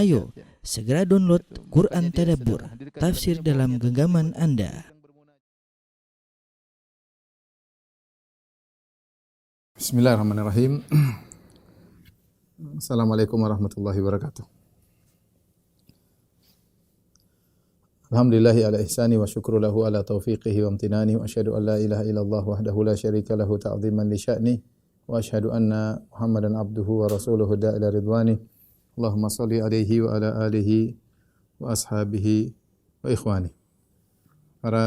Ayo, segera download Quran Tadabbur, tafsir dalam genggaman Anda. Bismillahirrahmanirrahim. Assalamualaikum warahmatullahi wabarakatuh. Alhamdulillahi ala ihsani wa syukru lahu ala taufiqihi wa amtinani wa asyhadu an la ilaha illallah wahdahu la syarika lahu ta'ziman li sya'ni wa asyhadu anna Muhammadan abduhu wa rasuluhu da'ila ridwani. Allahumma salli alaihi wa ala alihi wa ashabihi wa ikhwani. Para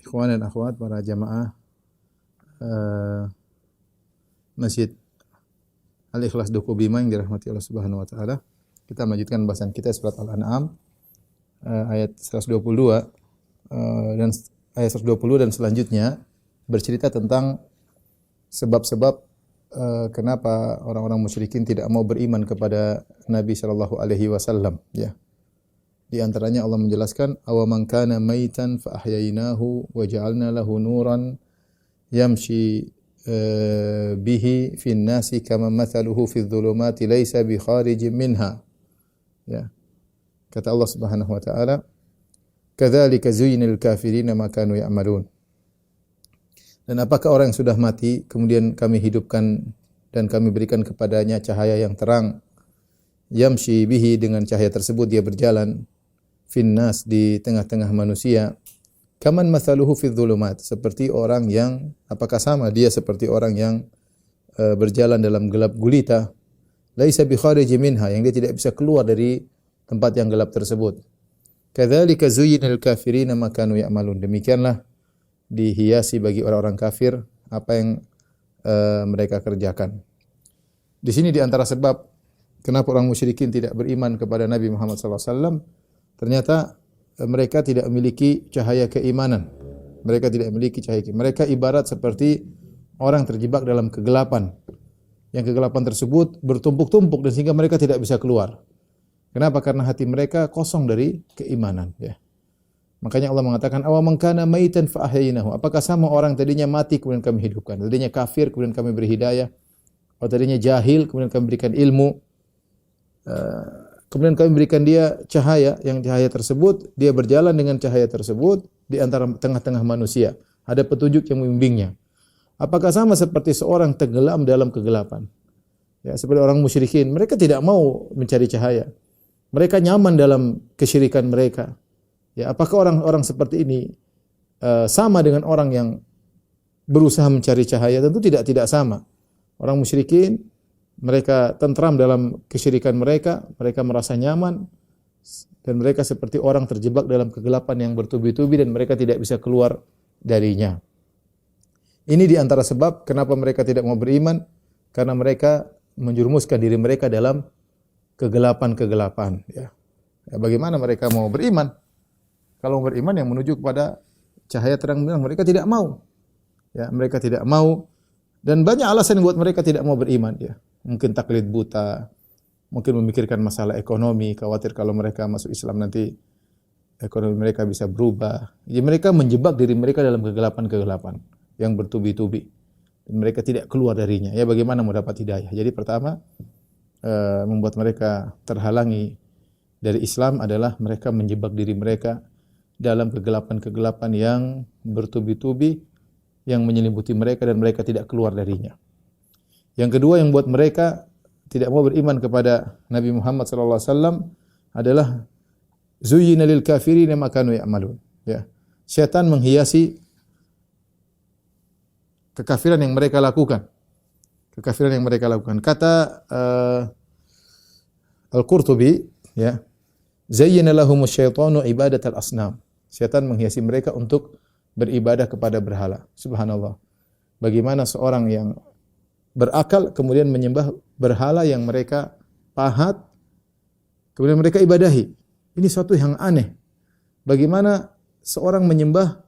ikhwan dan akhwat, para jamaah Masjid Al-Ikhlas Duku Bima yang dirahmati Allah Subhanahu wa taala. Kita melanjutkan bahasan kita surat Al-An'am ayat 122 dan ayat 120 dan selanjutnya bercerita tentang sebab-sebab kenapa orang-orang musyrikin tidak mau beriman kepada Nabi sallallahu alaihi wasallam, ya. Di antaranya Allah menjelaskan, awaman kana maitan fa ahyaynahu wa ja'alna lahu nuran yamshi bihi fin nasi kama mathaluhu fi dhulumati laysa bi kharijin minha. Ya. Kata Allah Subhanahu wa taala, kadzalika zuyyinal kafirina ma kanu ya'malun. Dan apakah orang yang sudah mati kemudian kami hidupkan dan kami berikan kepadanya cahaya yang terang, yamshi bihi, dengan cahaya tersebut dia berjalan, finnas, di tengah-tengah manusia, kaman mathaluhu fi dhulumat, seperti orang yang, apakah sama dia seperti orang yang berjalan dalam gelap gulita, laisa bi kharij minha, yang dia tidak bisa keluar dari tempat yang gelap tersebut. Kadzalika zuyyinal kafirina ma kanu ya'malun. Demikianlah dihiasi bagi orang-orang kafir apa yang mereka kerjakan. Di sini di antara sebab kenapa orang musyrikin tidak beriman kepada Nabi Muhammad SAW, ternyata mereka tidak memiliki cahaya keimanan. Mereka tidak memiliki cahaya keimanan. Mereka ibarat seperti orang terjebak dalam kegelapan. Yang kegelapan tersebut bertumpuk-tumpuk dan sehingga mereka tidak bisa keluar. Kenapa? Karena hati mereka kosong dari keimanan, ya. Makanya Allah mengatakan, awaman kana maitan fa ahyaynahu. Apakah sama orang tadinya mati kemudian kami hidupkan, tadinya kafir kemudian kami beri hidayah, atau tadinya jahil kemudian kami berikan ilmu, kemudian kami berikan dia cahaya, yang cahaya tersebut dia berjalan dengan cahaya tersebut di antara tengah-tengah manusia, ada petunjuk yang membimbingnya. Apakah sama seperti seorang tenggelam dalam kegelapan? Ya, seperti orang musyrikin, mereka tidak mau mencari cahaya. Mereka nyaman dalam kesyirikan mereka. Ya, apakah orang-orang seperti ini sama dengan orang yang berusaha mencari cahaya? Tentu tidak sama. Orang musyrikin, mereka tentram dalam kesyirikan mereka, mereka merasa nyaman, dan mereka seperti orang terjebak dalam kegelapan yang bertubi-tubi dan mereka tidak bisa keluar darinya. Ini di antara sebab kenapa mereka tidak mau beriman, karena mereka menjerumuskan diri mereka dalam kegelapan-kegelapan, ya. Ya, bagaimana mereka mau beriman? Kalau mau beriman yang menuju kepada cahaya terang benderang, mereka tidak mau. Ya, mereka tidak mau, dan banyak alasan yang buat mereka tidak mau beriman, ya. Mungkin taklid buta, mungkin memikirkan masalah ekonomi, khawatir kalau mereka masuk Islam nanti ekonomi mereka bisa berubah. Jadi mereka menjebak diri mereka dalam kegelapan-kegelapan yang bertubi-tubi dan mereka tidak keluar darinya. Ya, bagaimana mau dapat hidayah? Jadi pertama, membuat mereka terhalangi dari Islam adalah mereka menjebak diri mereka dalam kegelapan-kegelapan yang bertubi-tubi yang menyelimuti mereka dan mereka tidak keluar darinya. Yang kedua yang buat mereka tidak mau beriman kepada Nabi Muhammad SAW adalah zuyyina lil kafirina ma kanu ya'malun. Ya. Syaitan menghiasi kekafiran yang mereka lakukan. Kekafiran yang mereka lakukan. Kata Al-Qurtubi, ya, zayyana lahumus syaitanu ibadatal asnam. Syaitan menghiasi mereka untuk beribadah kepada berhala. Subhanallah. Bagaimana seorang yang berakal kemudian menyembah berhala yang mereka pahat, kemudian mereka ibadahi. Ini suatu yang aneh. Bagaimana seorang menyembah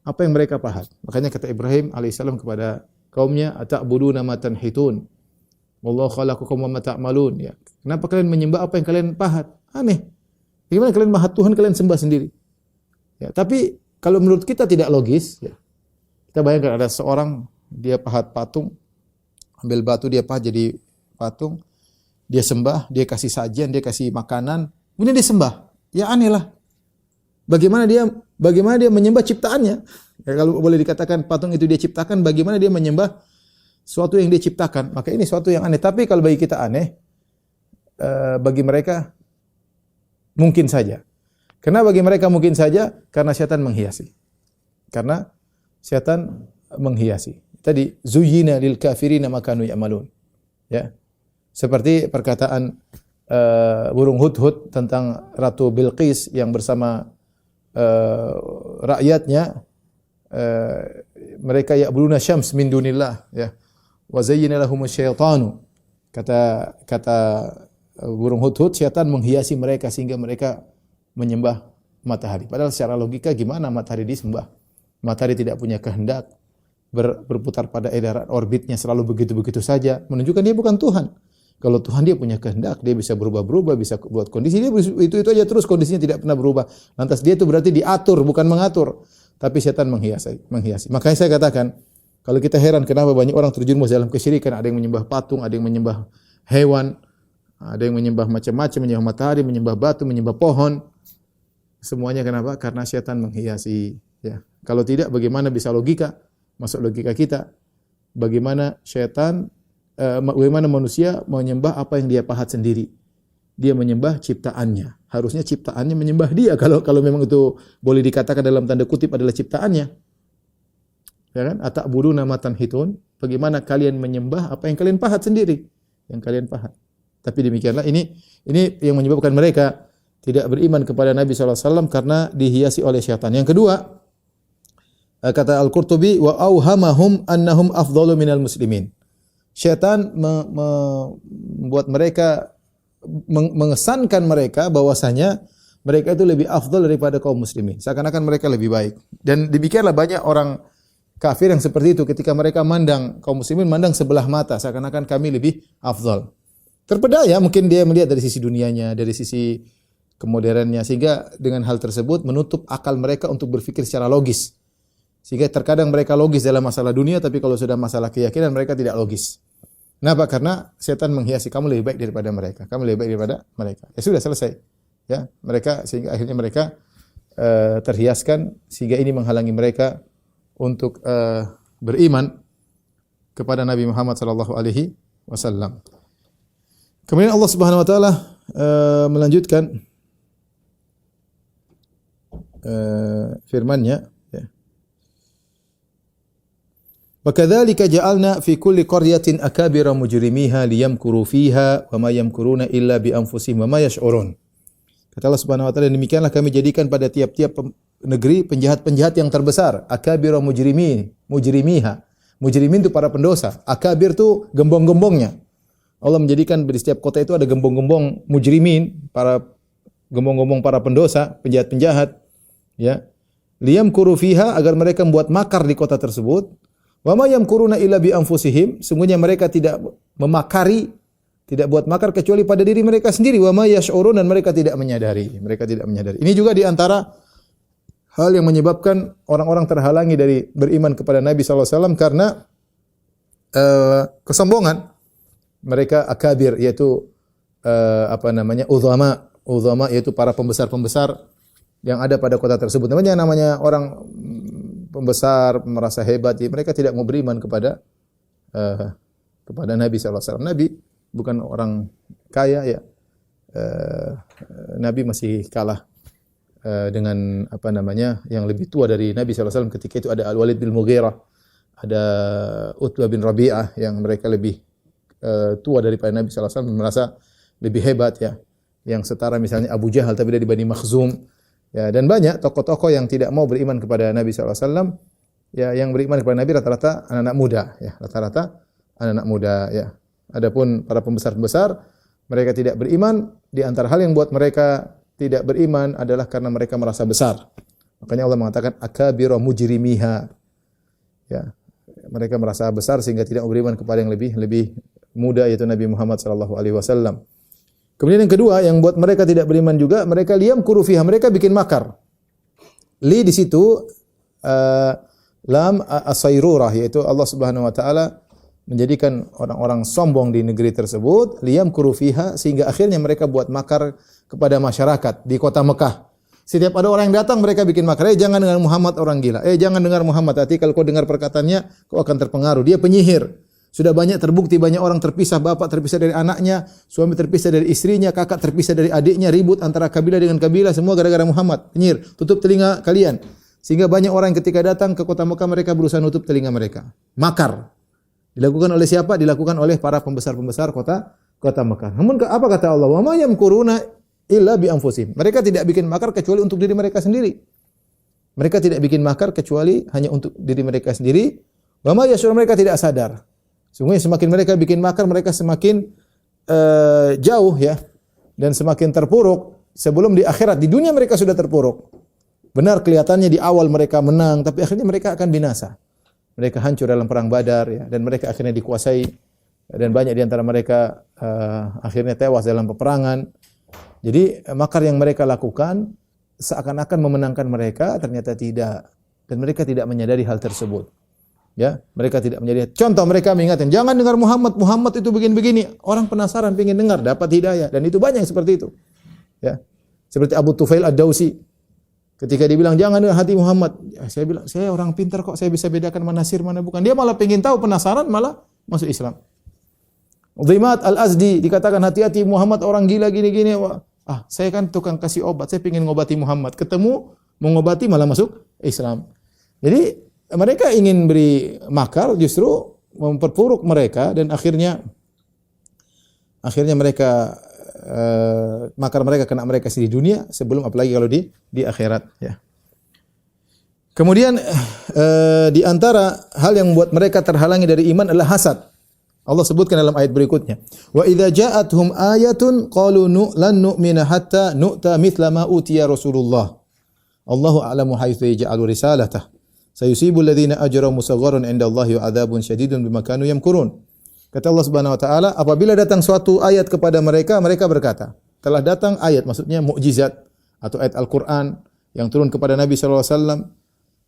apa yang mereka pahat? Makanya kata Ibrahim alaihissalam kepada kaumnya, ata'buduna ma tanhitun wallahu khalaqakum wa ma ta'malun. Ya. Kenapa kalian menyembah apa yang kalian pahat? Aneh. Bagaimana kalian pahat Tuhan, kalian sembah sendiri? Ya, tapi kalau menurut kita tidak logis, ya. Kita bayangkan ada seorang dia pahat patung, ambil batu dia pahat jadi patung, dia sembah, dia kasih sajian, dia kasih makanan, kemudian dia sembah. Ya aneh lah. Bagaimana dia menyembah ciptaannya? Ya, kalau boleh dikatakan patung itu dia ciptakan, bagaimana dia menyembah suatu yang dia ciptakan? Maka ini suatu yang aneh. Tapi kalau bagi kita aneh, bagi mereka mungkin saja. Karena bagi mereka mungkin saja karena setan menghiasi. Karena setan menghiasi. Tadi zuyyina lil kafirina ma kanu ya'malun. Ya. Seperti perkataan burung hudhud tentang Ratu Bilqis yang bersama rakyatnya, mereka ya'buduna syams min dunillah, ya. Wa zayyana lahumus syaitanu. Kata burung hudhud, setan menghiasi mereka sehingga mereka menyembah matahari. Padahal secara logika gimana matahari disembah? Matahari tidak punya kehendak, berputar pada edaran orbitnya selalu begitu-begitu saja, menunjukkan dia bukan Tuhan. Kalau Tuhan dia punya kehendak, dia bisa berubah-berubah, bisa buat kondisi, dia itu aja terus kondisinya tidak pernah berubah. Lantas dia itu berarti diatur, bukan mengatur. Tapi setan menghiasi. Makanya saya katakan, kalau kita heran kenapa banyak orang terjerumus dalam kesyirikan, ada yang menyembah patung, ada yang menyembah hewan, ada yang menyembah macam-macam, menyembah matahari, menyembah batu, menyembah pohon. Semuanya kenapa? Karena setan menghiasi. Ya. Kalau tidak, bagaimana bisa logika? Masuk logika kita. Bagaimana bagaimana manusia menyembah apa yang dia pahat sendiri? Dia menyembah ciptaannya. Harusnya ciptaannya menyembah dia. Kalau memang itu boleh dikatakan dalam tanda kutip adalah ciptaannya. Ya kan? Ata'buduna ma tanhitun. Bagaimana kalian menyembah apa yang kalian pahat sendiri? Yang kalian pahat. Tapi demikianlah ini yang menyebabkan mereka tidak beriman kepada Nabi SAW karena dihiasi oleh syaitan. Yang kedua, kata Al-Qurtubi, wa auhamahum annahum afdalu minal muslimin. Syaitan membuat mereka, mengesankan mereka bahwasanya mereka itu lebih afdal daripada kaum muslimin. Seakan-akan mereka lebih baik. Dan demikianlah banyak orang kafir yang seperti itu ketika mereka mandang kaum muslimin, mandang sebelah mata, seakan-akan kami lebih afdal. Terpedaya mungkin dia melihat dari sisi dunianya, dari sisi kemodernnya, sehingga dengan hal tersebut menutup akal mereka untuk berpikir secara logis. Sehingga terkadang mereka logis dalam masalah dunia, tapi kalau sudah masalah keyakinan mereka tidak logis. Kenapa? Karena setan menghiasi, kamu lebih baik daripada mereka, kamu lebih baik daripada mereka. Ya sudah selesai. Ya, mereka sehingga akhirnya mereka terhiaskan, sehingga ini menghalangi mereka untuk beriman kepada Nabi Muhammad sallallahu alaihi wasallam. Kemudian Allah Subhanahu wa taala melanjutkan firman-Nya, ya. Wa kadzalika ja'alna fi kulli qaryatin akabira mujrimiha liyamkuru fiha wa ma yamkuruna illa bi anfusihim wa ma yash'urun. Kata Allah Subhanahu wa taala, demikianlah kami jadikan pada tiap-tiap negeri penjahat-penjahat yang terbesar, akabira mujrimiha. Mujrimin itu para pendosa, akabir itu gembong-gembongnya. Allah menjadikan di setiap kota itu ada gembong-gembong mujrimin, para gembong-gembong para pendosa, penjahat-penjahat. Ya, liyamkuru fiha, agar mereka membuat makar di kota tersebut. Wa ma yamkuruna illa bi anfusihim, sungguhnya mereka tidak memakari, tidak buat makar kecuali pada diri mereka sendiri. Wa ma yash'urun, dan mereka tidak menyadari. Ini juga di antara hal yang menyebabkan orang-orang terhalangi dari beriman kepada Nabi sallallahu alaihi wasallam karena kesombongan. Mereka akabir, yaitu uzama, yaitu para pembesar-pembesar yang ada pada kota tersebut. Namanya orang pembesar merasa hebat, jadi mereka tidak mau beriman kepada Nabi sallallahu alaihi wasallam. Nabi bukan orang kaya, ya. Nabi masih kalah dengan yang lebih tua dari Nabi sallallahu alaihi wasallam. Ketika itu ada Al-Walid bin Mughirah, ada Utbah bin Rabi'ah, yang mereka lebih tua daripada Nabi sallallahu alaihi wasallam, merasa lebih hebat, ya. Yang setara misalnya Abu Jahal, tapi dia di Bani Makhzum. Ya, dan banyak tokoh-tokoh yang tidak mau beriman kepada Nabi sallallahu alaihi wasallam. Ya, yang beriman kepada Nabi rata-rata anak-anak muda, ya. Rata-rata anak-anak muda, ya. Adapun para pembesar-pembesar, mereka tidak beriman. Di antara hal yang buat mereka tidak beriman adalah karena mereka merasa besar. Makanya Allah mengatakan akabira mujrimiha. Ya. Mereka merasa besar sehingga tidak beriman kepada yang lebih muda, yaitu Nabi Muhammad sallallahu alaihi wasallam. Kemudian yang kedua yang buat mereka tidak beriman juga, mereka liyamkuru fiha, mereka bikin makar. Li di situ lam as-sayrurah, yaitu Allah Subhanahu wa taala menjadikan orang-orang sombong di negeri tersebut, liyamkuru fiha, sehingga akhirnya mereka buat makar kepada masyarakat di kota Mekah. Setiap ada orang yang datang mereka bikin makar, jangan dengar Muhammad orang gila. Jangan dengar Muhammad, hati kalau kau dengar perkataannya kau akan terpengaruh. Dia penyihir. Sudah banyak terbukti, banyak orang terpisah, bapak terpisah dari anaknya, suami terpisah dari istrinya, kakak terpisah dari adiknya, ribut antara kabilah dengan kabilah, semua gara-gara Muhammad. Penyihir, tutup telinga kalian. Sehingga banyak orang ketika datang ke kota Mekah mereka berusaha nutup telinga mereka. Makar. Dilakukan oleh siapa? Dilakukan oleh para pembesar-pembesar kota Mekah. Namun apa kata Allah? Wa ma yamkuruna illa bi anfusihim. Mereka tidak bikin makar kecuali untuk diri mereka sendiri. Mereka tidak bikin makar kecuali hanya untuk diri mereka sendiri. Wa ma yashurun, mereka tidak sadar. Sungguhnya semakin mereka bikin makar, mereka semakin jauh ya, dan semakin terpuruk. Sebelum di akhirat, di dunia mereka sudah terpuruk. Benar kelihatannya di awal mereka menang, tapi akhirnya mereka akan binasa. Mereka hancur dalam perang Badar ya, dan mereka akhirnya dikuasai, dan banyak di antara mereka akhirnya tewas dalam peperangan. Jadi makar yang mereka lakukan seakan-akan memenangkan mereka, ternyata tidak, dan mereka tidak menyadari hal tersebut. Ya, mereka tidak menyadari. Contoh, mereka mengingatkan, jangan dengar Muhammad, Muhammad itu begini-begini. Orang penasaran, ingin dengar, dapat hidayah, dan itu banyak yang seperti itu. Ya, seperti Abu Tufail Ad-Dausi. Ketika dibilang jangan dengar hati Muhammad, ya, saya bilang saya orang pintar kok, saya bisa bedakan mana sir mana bukan. Dia malah pengen tahu, penasaran, malah masuk Islam. Dhimat Al-Azdi dikatakan hati-hati Muhammad orang gila gini-gini. Saya kan tukang kasih obat, saya pengen ngobati Muhammad. Ketemu mengobati malah masuk Islam. Jadi mereka ingin beri makar, justru memperpuruk mereka, dan akhirnya mereka makar mereka kena mereka di dunia, sebelum apalagi kalau di akhirat ya. Kemudian di antara hal yang membuat mereka terhalangi dari iman adalah hasad. Allah sebutkan dalam ayat berikutnya, wa idza ja'atuhum ayatun qalu lan nu'mina hatta nu'ta mithla ma utiya Rasulullah. Allahu a'lamu haitsu yaj'alu risalatah. Sayusibul ladzina ajramu sagharun 'indallahi wa 'adzabun syadidun bima kanu yamkurun. Kata Allah Subhanahu wa taala, apabila datang suatu ayat kepada mereka, mereka berkata, telah datang ayat, maksudnya mukjizat atau ayat Al-Qur'an yang turun kepada Nabi sallallahu alaihi wasallam.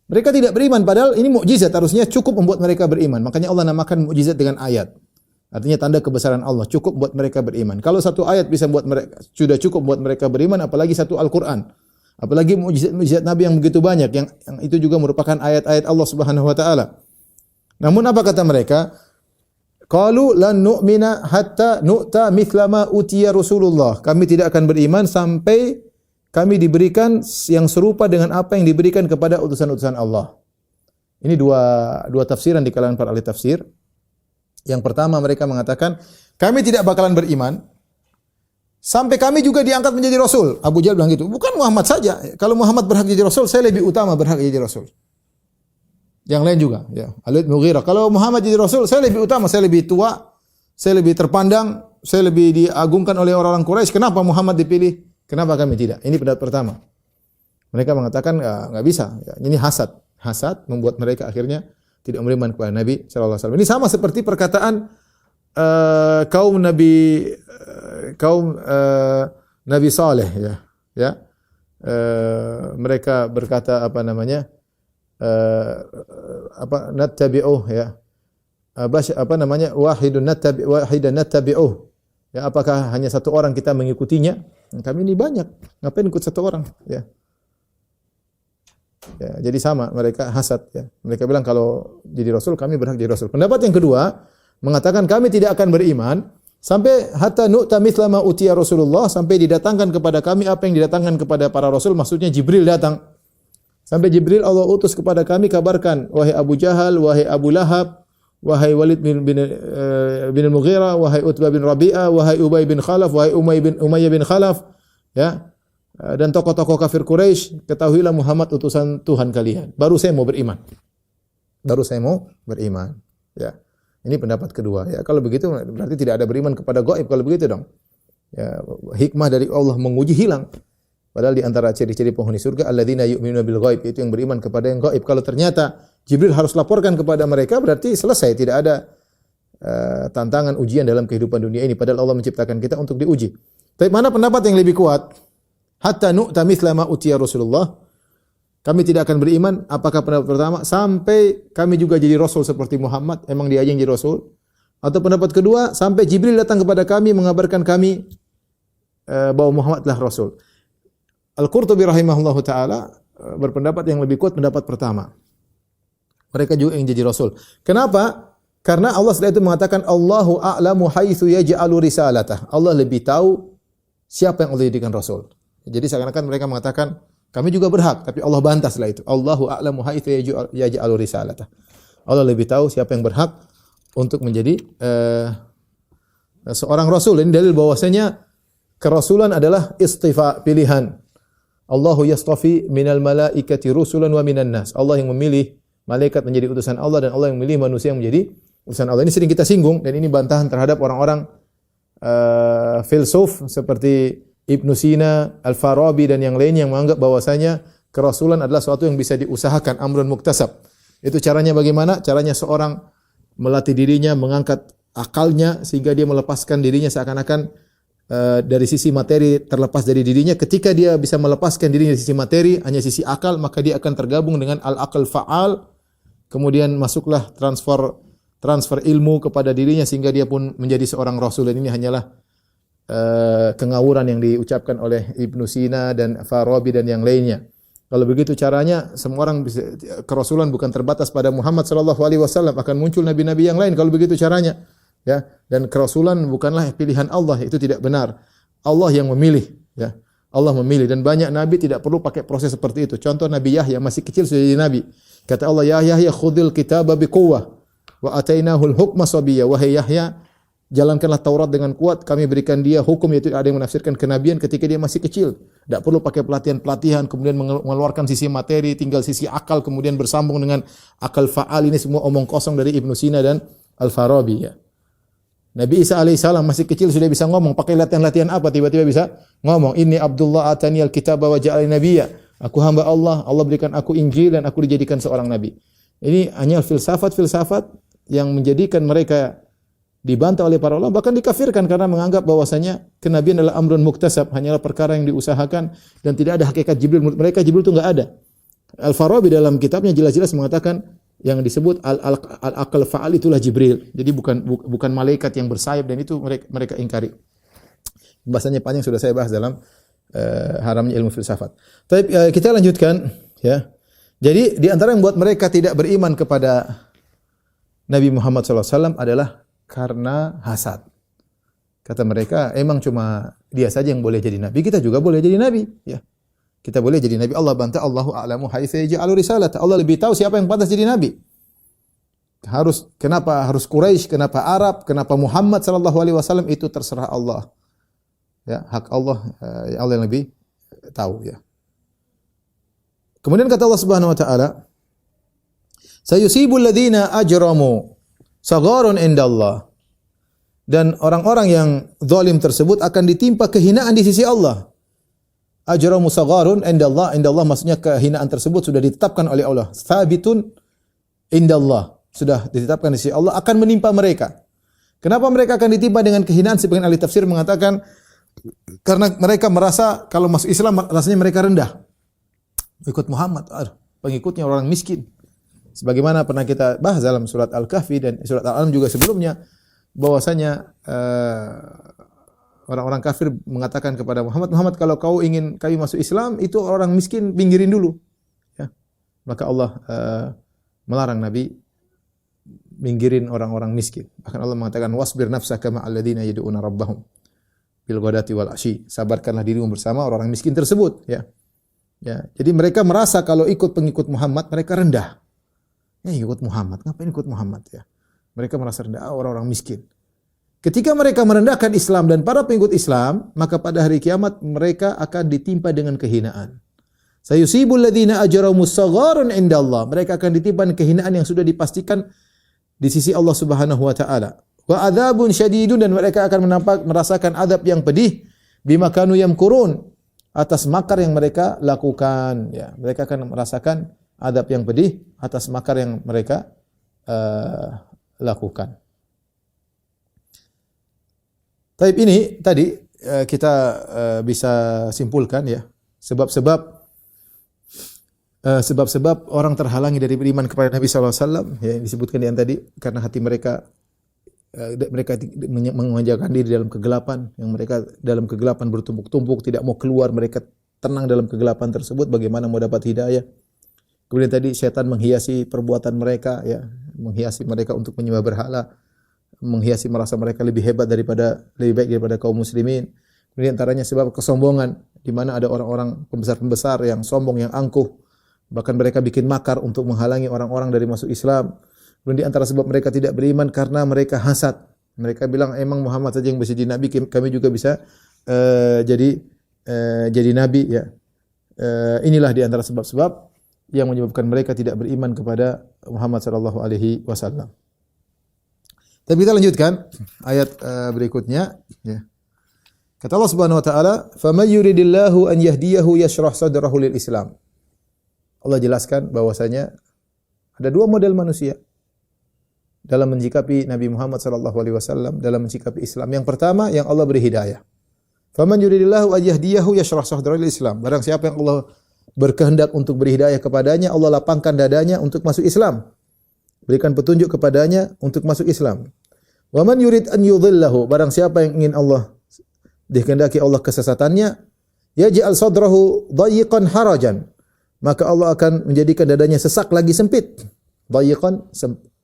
Mereka tidak beriman, padahal ini mukjizat, harusnya cukup membuat mereka beriman. Makanya Allah namakan mukjizat dengan ayat. Artinya tanda kebesaran Allah, cukup buat mereka beriman. Kalau satu ayat bisa buat mereka, sudah cukup buat mereka beriman, apalagi satu Al-Qur'an. Apalagi mukjizat Nabi yang begitu banyak, yang itu juga merupakan ayat-ayat Allah Subhanahu wa taala. Namun apa kata mereka? Qalu lan nu'mina hatta nu'ta mithla ma utiya Rasulullah. Kami tidak akan beriman sampai kami diberikan yang serupa dengan apa yang diberikan kepada utusan-utusan Allah. Ini dua tafsiran di kalangan para ahli tafsir. Yang pertama, mereka mengatakan, kami tidak bakalan beriman sampai kami juga diangkat menjadi rasul. Abu Jahal bilang gitu. Bukan Muhammad saja. Kalau Muhammad berhak jadi rasul, saya lebih utama berhak jadi rasul. Yang lain juga, ya. Al-Walid bin Mughirah. Kalau Muhammad jadi rasul, saya lebih utama, saya lebih tua, saya lebih terpandang, saya lebih diagungkan oleh orang-orang Quraisy. Kenapa Muhammad dipilih? Kenapa kami tidak? Ini pendapat pertama. Mereka mengatakan enggak bisa. Ya, ini hasad. Hasad membuat mereka akhirnya tidak beriman kepada Nabi sallallahu alaihi wasallam. Ini sama seperti perkataan kaum Nabi Saleh ya. Mereka berkata nattabi'uh ya. Wahidan nattabi'uh. Ya, apakah hanya satu orang kita mengikutinya? Kami ini banyak. Ngapain ikut satu orang? Ya. Ya, jadi sama mereka hasad ya. Mereka bilang kalau jadi rasul kami berhak jadi rasul. Pendapat yang kedua mengatakan kami tidak akan beriman sampai hatta nu'ta mithla ma utiya Rasulullah, sampai didatangkan kepada kami apa yang didatangkan kepada para rasul, maksudnya Jibril datang. Sampai Jibril Allah utus kepada kami, kabarkan wahai Abu Jahal, wahai Abu Lahab, wahai Walid bin Mughirah, wahai Utbah bin Rabi'ah, wahai Ubay bin Khalaf, wahai Umayyah bin Khalaf ya. Dan tokoh-tokoh kafir Quraisy, ketahuilah Muhammad utusan Tuhan kalian. Baru saya mau beriman. Ya. Ini pendapat kedua. Ya, kalau begitu berarti tidak ada beriman kepada gaib kalau begitu dong. Ya, hikmah dari Allah menguji hilang. Padahal di antara ciri-ciri penghuni surga alladzina yu'minuna bil ghaib, itu yang beriman kepada yang gaib. Kalau ternyata Jibril harus laporkan kepada mereka, berarti selesai, tidak ada tantangan ujian dalam kehidupan dunia ini. Padahal Allah menciptakan kita untuk diuji. Tapi mana pendapat yang lebih kuat? Hatta nu'ta mithla ma utiya Rasulullah. Kami tidak akan beriman. Apakah pendapat pertama? Sampai kami juga jadi rasul seperti Muhammad. Emang dia yang jadi rasul? Atau pendapat kedua, sampai Jibril datang kepada kami mengabarkan kami bahwa Muhammad adalah rasul. Al-Qurtubi rahimahullahu taala berpendapat yang lebih kuat pendapat pertama. Mereka juga yang jadi rasul. Kenapa? Karena Allah setelah itu mengatakan Allahu a'lamu haitsu yaj'alu risalatah. Allah lebih tahu siapa yang Allah jadikan rasul. Jadi seakan-akan mereka mengatakan kami juga berhak, tapi Allah bantah setelah itu. Allahu a'lamu haitsu yaj'alu risalatah. Allah lebih tahu siapa yang berhak untuk menjadi seorang rasul. Ini dalil bahwasanya kerasulan adalah istifa, pilihan. Allahu yastafi minal malaikati rusulan wa minan nas. Allah yang memilih malaikat menjadi utusan Allah dan Allah yang memilih manusia yang menjadi utusan Allah. Ini sering kita singgung dan ini bantahan terhadap orang-orang filsuf seperti Ibnu Sina, Al-Farabi dan yang lain yang menganggap bahwasanya kerasulan adalah sesuatu yang bisa diusahakan, amrun muktasab. Itu caranya bagaimana? Caranya seorang melatih dirinya, mengangkat akalnya sehingga dia melepaskan dirinya seakan-akan dari sisi materi terlepas dari dirinya. Ketika dia bisa melepaskan dirinya dari sisi materi, hanya sisi akal, maka dia akan tergabung dengan al-aql fa'al. Kemudian masuklah transfer ilmu kepada dirinya sehingga dia pun menjadi seorang rasul. Dan ini hanyalah kengawuran yang diucapkan oleh Ibnu Sina dan Farabi dan yang lainnya. Kalau begitu caranya, semua orang bisa, kerasulan bukan terbatas pada Muhammad sallallahu alaihi wasallam, akan muncul nabi-nabi yang lain kalau begitu caranya. Ya, dan kerasulan bukanlah pilihan Allah, itu tidak benar. Allah yang memilih, ya. Allah memilih dan banyak nabi tidak perlu pakai proses seperti itu. Contoh Nabi Yahya masih kecil sudah jadi nabi. Kata Allah, "Ya Yahya khudhil kitaba biquwwah wa atainahul hukma sabiyya." Wahai Yahya, jalankanlah Taurat dengan kuat, kami berikan dia hukum, yaitu ada yang menafsirkan kenabian ketika dia masih kecil. Tidak perlu pakai pelatihan-pelatihan, kemudian mengeluarkan sisi materi, tinggal sisi akal, kemudian bersambung dengan akal fa'al. Ini semua omong kosong dari Ibnu Sina dan Al-Farabi. Ya. Nabi Isa alaihissalam masih kecil sudah bisa ngomong, pakai latihan-latihan apa? Tiba-tiba bisa ngomong, "Inni Abdullah atani al-kitaba wa ja'alani nabiyya." Aku hamba Allah, Allah berikan aku Injil dan aku dijadikan seorang nabi. Ini hanya filsafat-filsafat yang menjadikan mereka dibantah oleh para ulama, bahkan dikafirkan karena menganggap bahwasanya kenabian adalah amrun muktasab, hanyalah perkara yang diusahakan dan tidak ada hakikat Jibril. Menurut mereka Jibril itu enggak ada. Al-Farabi dalam kitabnya jelas-jelas mengatakan yang disebut al-aql fa'al itulah Jibril. Jadi bukan malaikat yang bersayap, dan itu mereka ingkari. Bahasanya panjang, sudah saya bahas dalam haramnya ilmu filsafat. Tapi kita lanjutkan, ya. Jadi di antara yang buat mereka tidak beriman kepada Nabi Muhammad SAW adalah karena hasad. Kata mereka, emang cuma dia saja yang boleh jadi nabi, kita juga boleh jadi nabi, ya. Kita boleh jadi nabi. Allah bantah, Allahu a'lamu haitsu yaj'alu risalata. Allah lebih tahu siapa yang pantas jadi nabi. Kenapa harus Quraisy, kenapa Arab, kenapa Muhammad sallallahu alaihi wasallam, itu terserah Allah. Ya, hak Allah, Allah yang lebih tahu, ya. Kemudian kata Allah Subhanahu wa taala, "Sayusibul ladzina ajramu sagharun indallah." Dan orang-orang yang zalim tersebut akan ditimpa kehinaan di sisi Allah. Ajramu sagharun indallah, indallah maksudnya kehinaan tersebut sudah ditetapkan oleh Allah. Tsabitun indallah, sudah ditetapkan di sisi Allah, akan menimpa mereka. Kenapa mereka akan ditimpa dengan kehinaan? Sebagian ahli tafsir mengatakan karena mereka merasa kalau masuk Islam rasanya mereka rendah. Ikut Muhammad, pengikutnya orang miskin. Sebagaimana pernah kita bahas dalam surat Al-Kahfi dan surat Al-An'am juga sebelumnya, bahwasanya orang-orang kafir mengatakan kepada Muhammad, kalau kau ingin kami masuk Islam, itu orang miskin pinggirin dulu. Ya. Maka Allah melarang Nabi minggirin orang-orang miskin. Bahkan Allah mengatakan, wasbir nafsaka ma'al ladzina yad'una rabbahum bil ghadati wal asyi. Sabarkanlah dirimu bersama orang miskin tersebut, ya. Ya, jadi mereka merasa kalau ikut pengikut Muhammad mereka rendah. Ya, ikut Muhammad, ngapain ikut Muhammad, ya? Mereka merasa rendah, orang-orang miskin. Ketika mereka merendahkan Islam dan para pengikut Islam, maka pada hari kiamat mereka akan ditimpa dengan kehinaan. Sayusibul ladzina ajramu sagharun indallah. Mereka akan ditimpa dengan kehinaan yang sudah dipastikan di sisi Allah Subhanahu wa taala. Wa adzabun syadidun, dan mereka akan merasakan azab yang pedih bima kanu yamkurun, atas makar yang mereka lakukan, ya. Mereka akan merasakan azab yang pedih atas makar yang mereka lakukan. Tapi ini tadi kita bisa simpulkan, ya, sebab-sebab orang terhalangi dari beriman kepada Nabi sallallahu alaihi wasallam, ya, disebutkan yang tadi, karena hati mereka mereka menjaga diri dalam kegelapan, yang mereka dalam kegelapan bertumpuk-tumpuk, tidak mau keluar, mereka tenang dalam kegelapan tersebut, bagaimana mau dapat hidayah? Kemudian tadi setan menghiasi perbuatan mereka, ya, menghiasi mereka untuk menyembah berhala, menghiasi merasa mereka lebih baik daripada kaum muslimin. Kemudian antaranya sebab kesombongan, di mana ada orang-orang pembesar-pembesar yang sombong, yang angkuh, bahkan mereka bikin makar untuk menghalangi orang-orang dari masuk Islam. Kemudian di antara sebab mereka tidak beriman karena mereka hasad. Mereka bilang emang Muhammad saja yang bisa jadi nabi, kami juga bisa jadi nabi, ya. Inilah di antara sebab-sebab yang menyebabkan mereka tidak beriman kepada Muhammad sallallahu alaihi wasallam. Tapi kita lanjutkan ayat berikutnya, ya. Kata Allah Subhanahu wa taala, "Faman yuridillahu an yahdiyahu yashrah sadrahu lil Islam." Allah jelaskan bahwasanya ada dua model manusia dalam menyikapi Nabi Muhammad sallallahu alaihi wasallam, dalam menyikapi Islam. Yang pertama, yang Allah beri hidayah. Faman yuridillahu an yahdiyahu yashrah sadrahu lil Islam. Barang siapa yang Allah berkehendak untuk beri hidayah kepadanya, Allah lapangkan dadanya untuk masuk Islam. Berikan petunjuk kepadanya untuk masuk Islam. Wa man yurid an yudhillahu, barang siapa yang ingin Allah dikehendaki Allah kesesatannya, yaj'al sadrahu dayiqan harajan, maka Allah akan menjadikan dadanya sesak lagi sempit. Dayiqan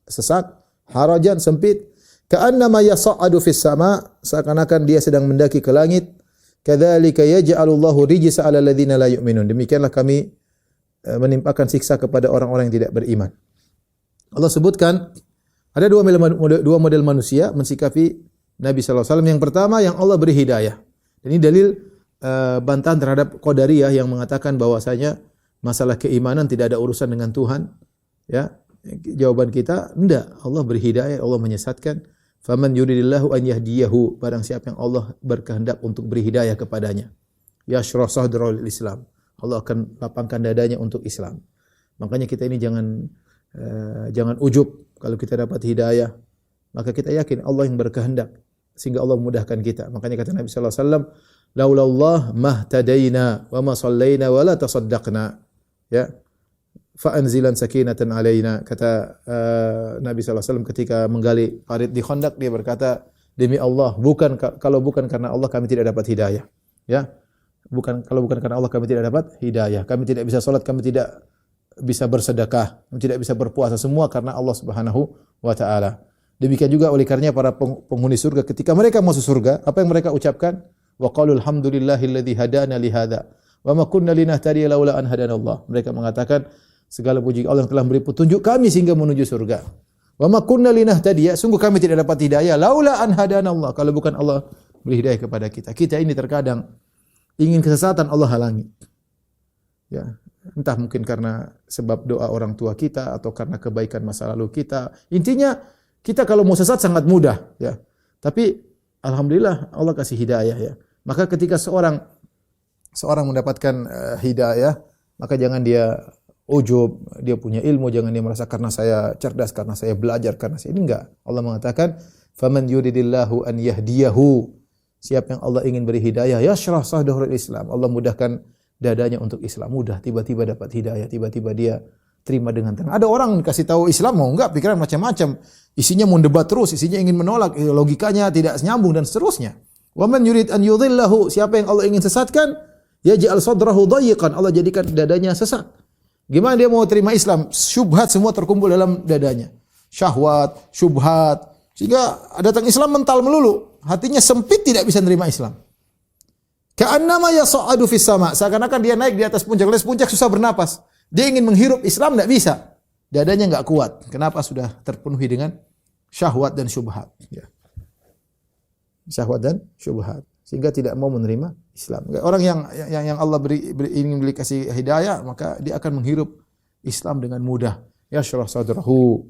sesak, harajan sempit, ka'annama yas'adu fis sama, seakan-akan dia sedang mendaki ke langit. Kadzalika yaj'alullahu rijsa 'alal ladzina la yu'minun. Demikianlah kami menimpakan siksa kepada orang-orang yang tidak beriman. Allah sebutkan ada dua model manusia mensikapi Nabi sallallahu alaihi wasallam. Yang pertama, yang Allah beri hidayah. Dan ini dalil bantahan terhadap Qadariyah yang mengatakan bahwasanya masalah keimanan tidak ada urusan dengan Tuhan, ya. Jawaban kita, enggak. Allah beri hidayah, Allah menyesatkan. Faman yuridillahu an yahdiyahu, barang siapa yang Allah berkehendak untuk beri hidayah kepadanya, yashrah sadrahu lil Islam, Allah akan lapangkan dadanya untuk Islam. Makanya kita ini jangan ujub kalau kita dapat hidayah, maka kita yakin Allah yang berkehendak sehingga Allah memudahkan kita. Makanya kata Nabi sallallahu alaihi wasallam, laulallah mahtadaina wa ma shallaina wa la tasaddaqna, ya. Fa'anzilan sakinatan alaina, kata Nabi sallallahu alaihi wasallam ketika menggali parit di Khandaq, dia berkata, demi Allah, kalau bukan karena Allah kami tidak dapat hidayah, ya. Kalau bukan karena Allah kami tidak dapat hidayah, kami tidak bisa salat, kami tidak bisa bersedekah, kami tidak bisa berpuasa, semua karena Allah Subhanahu wa taala. Demikian juga oleh karenanya para penghuni surga ketika mereka masuk surga, apa yang mereka ucapkan? Wa qalu alhamdulillahilladzi hadana li hadza wa ma kunna linahtadiya laula an hadanallah. Mereka mengatakan segala puji Allah yang telah memberi petunjuk kami sehingga menuju surga. Wa ma kunna linahtadiya, sungguh kami tidak dapat hidayah laula an hadanallah, kalau bukan Allah beri hidayah kepada kita. Kita ini terkadang ingin kesesatan, Allah halangi. Ya, entah mungkin karena sebab doa orang tua kita atau karena kebaikan masa lalu kita. Intinya kita kalau mau sesat sangat mudah, ya. Tapi alhamdulillah Allah kasih hidayah, ya. Maka ketika seorang mendapatkan hidayah, maka jangan dia ujub, dia punya ilmu, jangan dia merasa karena saya cerdas, karena saya belajar, karena saya ini enggak. Allah mengatakan, "Faman yuridillahu an yahdiyahu." Siapa yang Allah ingin beri hidayah, yashrah sadrahul Islam. Allah mudahkan dadanya untuk Islam, mudah, tiba-tiba dapat hidayah, tiba-tiba dia terima dengan tenang. Ada orang kasih tahu Islam mau enggak, pikiran macam-macam. Isinya mau debat terus, isinya ingin menolak, logikanya tidak nyambung dan seterusnya. Wa man yurid an yudhillahu, siapa yang Allah ingin sesatkan, yaj'al sadrahu dayiqan, Allah jadikan dadanya sesak. Gimana dia mau terima Islam? Syubhat semua terkumpul dalam dadanya. Syahwat, syubhat. Sehingga datang Islam mental melulu. Hatinya sempit, tidak bisa menerima Islam. Ka'annama yas'adu fis sama. Seakan-akan dia naik di atas puncak. Di puncak susah bernapas. Dia ingin menghirup Islam, tidak bisa. Dadanya enggak kuat. Kenapa? Sudah terpenuhi dengan syahwat dan syubhat. Ya. Syahwat dan syubhat. Sehingga tidak mau menerima Islam. Orang yang Allah ingin beri kasih hidayah, maka dia akan menghirup Islam dengan mudah. Yashrah sadrahu.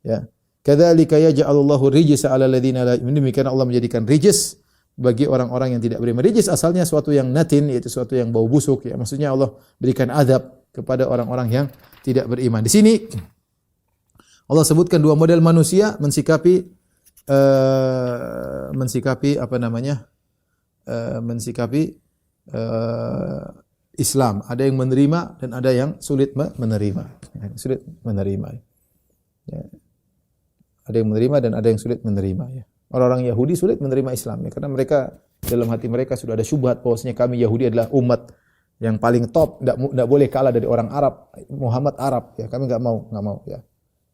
Ya. Kadzalika yaj'alullahu rijsa 'alal ladzina la yu'minun. Demikian Allah menjadikan rijs bagi orang-orang yang tidak beriman. Rijs asalnya suatu yang natin, yaitu suatu yang bau busuk, ya. Maksudnya Allah berikan azab kepada orang-orang yang tidak beriman. Di sini Allah sebutkan dua model manusia mensikapi Islam. Ada yang menerima dan ada yang sulit menerima. Sulit menerima. Ya. Ada yang menerima dan ada yang sulit menerima ya. Orang-orang Yahudi sulit menerima Islam ya, karena mereka dalam hati mereka sudah ada syubhat bahwasanya kami Yahudi adalah umat yang paling top, enggak boleh kalah dari orang Arab. Muhammad Arab ya, kami enggak mau ya.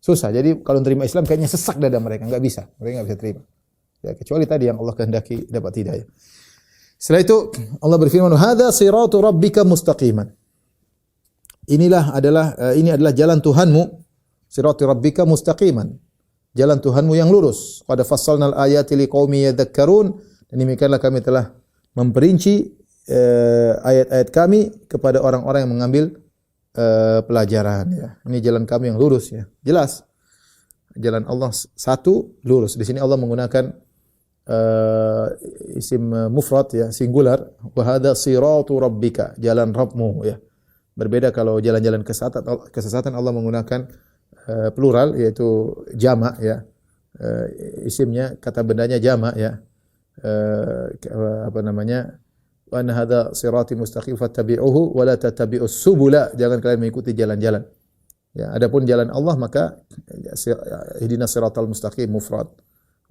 Susah. Jadi kalau menerima Islam kayaknya sesak dada mereka, enggak bisa. Mereka enggak bisa terima. Ya, kecuali tadi yang Allah kehendaki dapat hidayah. Setelah itu Allah berfirman, "Hadza siratu rabbika mustaqiman." Ini adalah jalan Tuhanmu, siratu rabbika mustaqiman. Jalan Tuhanmu yang lurus. Qad fassalnal ayati liqaumin yadhakkarun. Dan demikianlah kami telah memperinci ayat-ayat kami kepada orang-orang yang mengambil pelajaran ya. Ini jalan kami yang lurus ya. Jelas. Jalan Allah satu lurus. Di sini Allah menggunakan isim mufrad ya, singular. Wa hadza siratu rabbika, jalan Rabbmu ya. Berbeda kalau jalan-jalan kesesatan Allah menggunakan plural yaitu jamak ya. Isimnya kata bendanya jamak ya. Wa anna hadza sirati mustaqim fattabi'uhu wa la tattabi'us subula, jangan kalian mengikuti jalan-jalan. Ya, adapun jalan Allah maka ihdinas siratal mustaqim mufrad.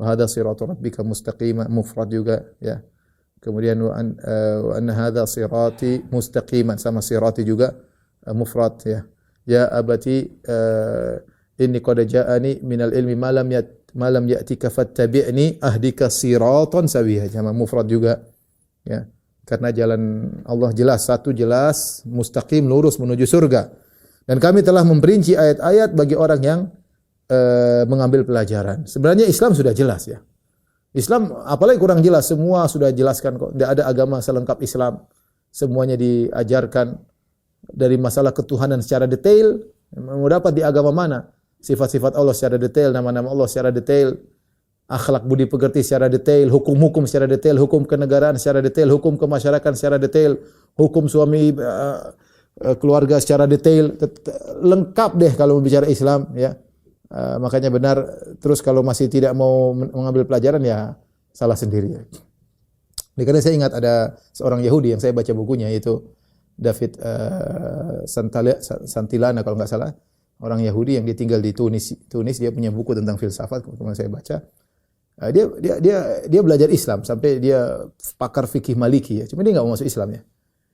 Wa hadza siratu rabbika mustaqima mufrad juga ya. Kemudian wa anna hadza sirati mustaqiman, sama sirati juga mufrad ya. Ya abati inni qad ja'ani minal ilmi ma lam ya'tika fattabi'ni ahdika siratan sawiyya, sama mufrad juga ya. Karena jalan Allah jelas, satu jelas, mustaqim, lurus menuju surga. Dan kami telah memperinci ayat-ayat bagi orang yang mengambil pelajaran. Sebenarnya Islam sudah jelas ya. Islam apalagi kurang jelas, semua sudah jelaskan kok. Tidak ada agama selengkap Islam. Semuanya diajarkan dari masalah ketuhanan secara detail. Mau dapat di agama mana? Sifat-sifat Allah secara detail, nama-nama Allah secara detail, akhlak budi pekerti secara detail, hukum-hukum secara detail, hukum kenegaraan secara detail, hukum kemasyarakatan secara detail, hukum suami keluarga secara detail. Lengkap deh kalau bicara Islam ya. Makanya benar, terus kalau masih tidak mau mengambil pelajaran ya salah sendiri ya. Karena saya ingat ada seorang Yahudi yang saya baca bukunya, yaitu David Santilana kalau nggak salah, orang Yahudi yang dia tinggal di Tunis. Dia punya buku tentang filsafat, kemudian saya baca. Dia belajar Islam sampai dia pakar fikih Maliki ya. Cuma dia nggak mau masuk Islam ya.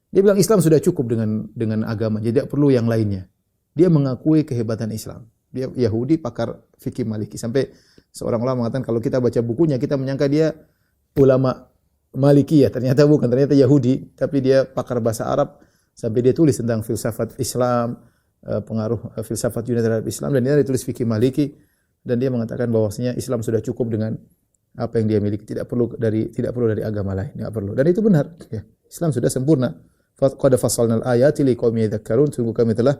Dia bilang Islam sudah cukup dengan agama, jadi tidak perlu yang lainnya. Dia mengakui kehebatan Islam. Dia Yahudi pakar fikih Maliki. Sampai seorang ulama mengatakan kalau kita baca bukunya kita menyangka dia ulama Maliki ya, ternyata bukan, ternyata Yahudi, tapi dia pakar bahasa Arab. Sampai dia tulis tentang filsafat Islam, pengaruh filsafat Yunani terhadap Islam, dan dia tulis fikih Maliki, dan dia mengatakan bahwasanya Islam sudah cukup dengan apa yang dia miliki, tidak perlu dari agama lain, tidak perlu. Dan itu benar ya. Islam sudah sempurna. Qad fassalnal ayati liqaumin yadhakkarun, sungguh kami telah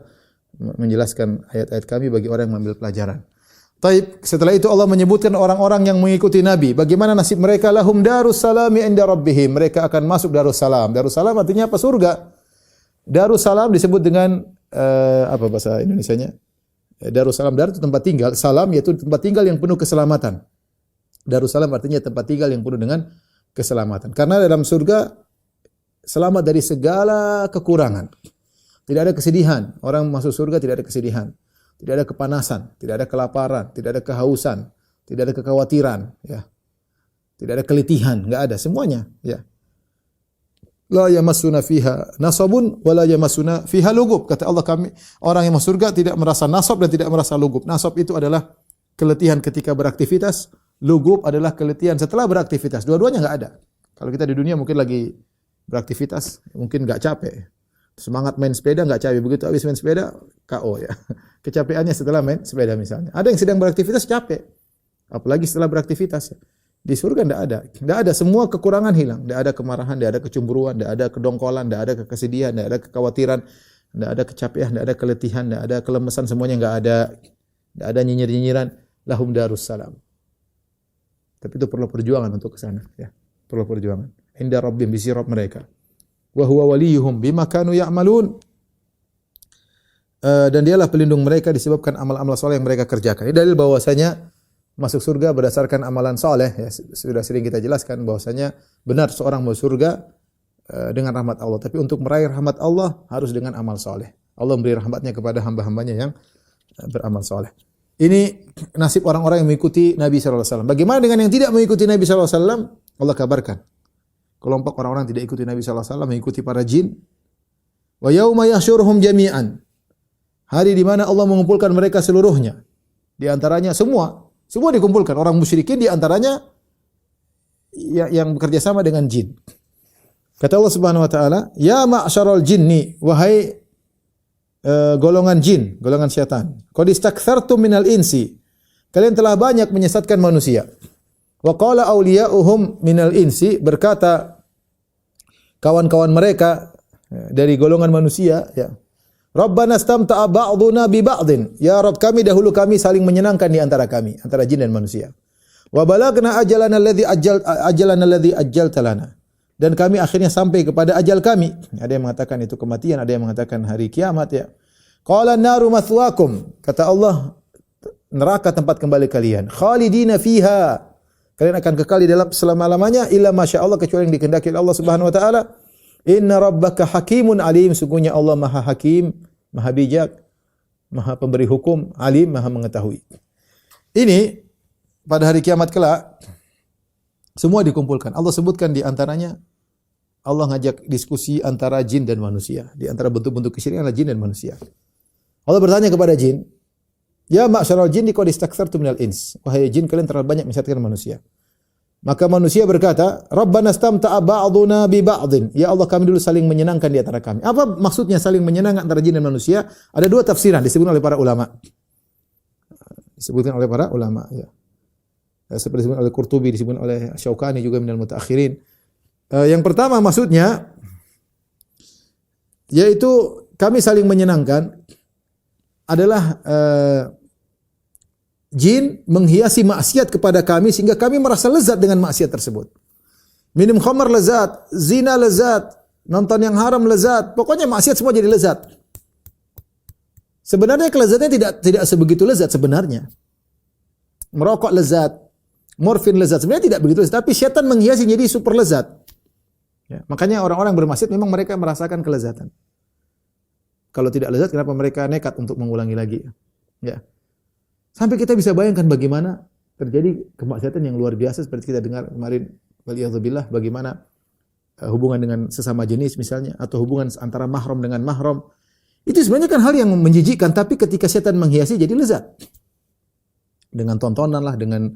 menjelaskan ayat-ayat kami bagi orang yang mengambil pelajaran. Taib, setelah itu Allah menyebutkan orang-orang yang mengikuti Nabi. Bagaimana nasib mereka? Lahum darussalami inda rabbihim. Mereka akan masuk darussalam. Darussalam artinya apa? Surga. Darussalam disebut dengan apa bahasa Indonesianya? Darussalam, dar itu tempat tinggal. Salam yaitu tempat tinggal yang penuh keselamatan. Darussalam artinya tempat tinggal yang penuh dengan keselamatan. Karena dalam surga selamat dari segala kekurangan. Tidak ada kesedihan. Orang masuk surga tidak ada kesedihan. Tidak ada kepanasan, tidak ada kelaparan, tidak ada kehausan, tidak ada kekhawatiran, ya. Tidak ada keletihan, enggak ada semuanya, ya. La yamassuna fiha nasabun wa la yamassuna fiha lugub. Kata Allah, kami orang yang masuk surga tidak merasa nasab dan tidak merasa lugub. Nasab itu adalah keletihan ketika beraktivitas, lugub adalah keletihan setelah beraktivitas. Dua-duanya enggak ada. Kalau kita di dunia mungkin lagi beraktivitas, mungkin enggak capek. Semangat main sepeda enggak capek, begitu habis main sepeda KO ya. Kecapeannya setelah main sepeda misalnya. Ada yang sedang beraktivitas capek, apalagi setelah beraktivitas. Di surga enggak ada, semua kekurangan hilang, enggak ada kemarahan, enggak ada kecemburuan, enggak ada kedongkolan, enggak ada kesedihan, enggak ada kekhawatiran, enggak ada kecapean, enggak ada keletihan, enggak ada kelemesan, semuanya enggak ada nyinyir-nyinyiran. Lahum darussalam. Tapi itu perlu perjuangan untuk ke sana ya. Perlu perjuangan. Inda rabbihim, di sisi Rabb mereka. Wa huwa waliyuhum bima kanu ya'malun. Dan dialah pelindung mereka disebabkan amal-amal soleh yang mereka kerjakan. Ini dalil bahwasanya masuk surga berdasarkan amalan soleh. Ya, sudah sering kita jelaskan bahwasanya benar seorang masuk surga dengan rahmat Allah. Tapi untuk meraih rahmat Allah harus dengan amal soleh. Allah memberi rahmatnya kepada hamba-hambanya yang beramal soleh. Ini nasib orang-orang yang mengikuti Nabi sallallahu alaihi wasallam. Bagaimana dengan yang tidak mengikuti Nabi sallallahu alaihi wasallam? Allah kabarkan. Kelompok orang-orang tidak ikuti Nabi sallallahu alaihi wasallam, mengikuti para jin. Wa yauma yahsyuruhum jami'an. Hari di mana Allah mengumpulkan mereka seluruhnya. Di antaranya semua dikumpulkan. Orang musyrikin di antaranya yang bekerja sama dengan jin. Kata Allah Subhanahu wa taala, "Ya ma'syaral jinni, wahai golongan jin, golongan syaitan. Qad istaktsartum minal insi." Kalian telah banyak menyesatkan manusia. Wa qala awliya'uhum minal insi, berkata kawan-kawan mereka dari golongan manusia, ya. Rabbana istamta'a ba'duna bi ba'din. Ya Rabb kami dahulu kami saling menyenangkan di antara kami, antara jin dan manusia. Wa balagna ajalana alladhi ajjalta lana. Dan kami akhirnya sampai kepada ajal kami. Ada yang mengatakan itu kematian, ada yang mengatakan hari kiamat, ya. Qala an-naru mathwaakum. Kata Allah, neraka tempat kembali kalian. Khalidina fiha. Kalian akan kekal di dalam selama-lamanya illa masyaallah, kecuali yang dikehendaki Allah Subhanahu wa taala. Inna rabbaka hakimun alim. Sungguhnya Allah Maha Hakim, Maha bijak, Maha pemberi hukum, alim, Maha mengetahui. Ini pada hari kiamat kelak semua dikumpulkan. Allah sebutkan di antaranya, Allah ngajak diskusi antara jin dan manusia. Di antara bentuk-bentuk kesyirikan adalah jin dan manusia. Allah bertanya kepada jin, "Ya ma'syaral jinni qad istaktsartum minal ins." Wahai jin, kalian terlalu banyak menyesatkan manusia. Maka manusia berkata, "Rabbana istamta'a ba'duna bi ba'din." Ya Allah, kami dulu saling menyenangkan di antara kami. Apa maksudnya saling menyenangkan antara jin dan manusia? Ada dua tafsiran disebutkan oleh para ulama. Disebutkan oleh para ulama, ya. Seperti disebutkan oleh Qurtubi, disebutkan oleh Syaukani juga minal mutaakhirin. Yang pertama maksudnya yaitu kami saling menyenangkan adalah jin menghiasi maksiat kepada kami sehingga kami merasa lezat dengan maksiat tersebut. Minum khamar lezat, zina lezat, nonton yang haram lezat, pokoknya maksiat semua jadi lezat. Sebenarnya kelezatnya tidak sebegitu lezat sebenarnya. Merokok lezat, morfin lezat, sebenarnya tidak begitu lezat, tapi syaitan menghiasi jadi super lezat. Ya, makanya orang-orang bermaksiat memang mereka merasakan kelezatan. Kalau tidak lezat, kenapa mereka nekat untuk mengulangi lagi? Ya. Sampai kita bisa bayangkan bagaimana terjadi kemaksiatan yang luar biasa seperti kita dengar kemarin, waliyadzubillah, bagaimana hubungan dengan sesama jenis misalnya, atau hubungan antara mahram dengan mahram. Itu sebenarnya kan hal yang menjijikkan, tapi ketika setan menghiasi jadi lezat. Dengan tontonan lah, dengan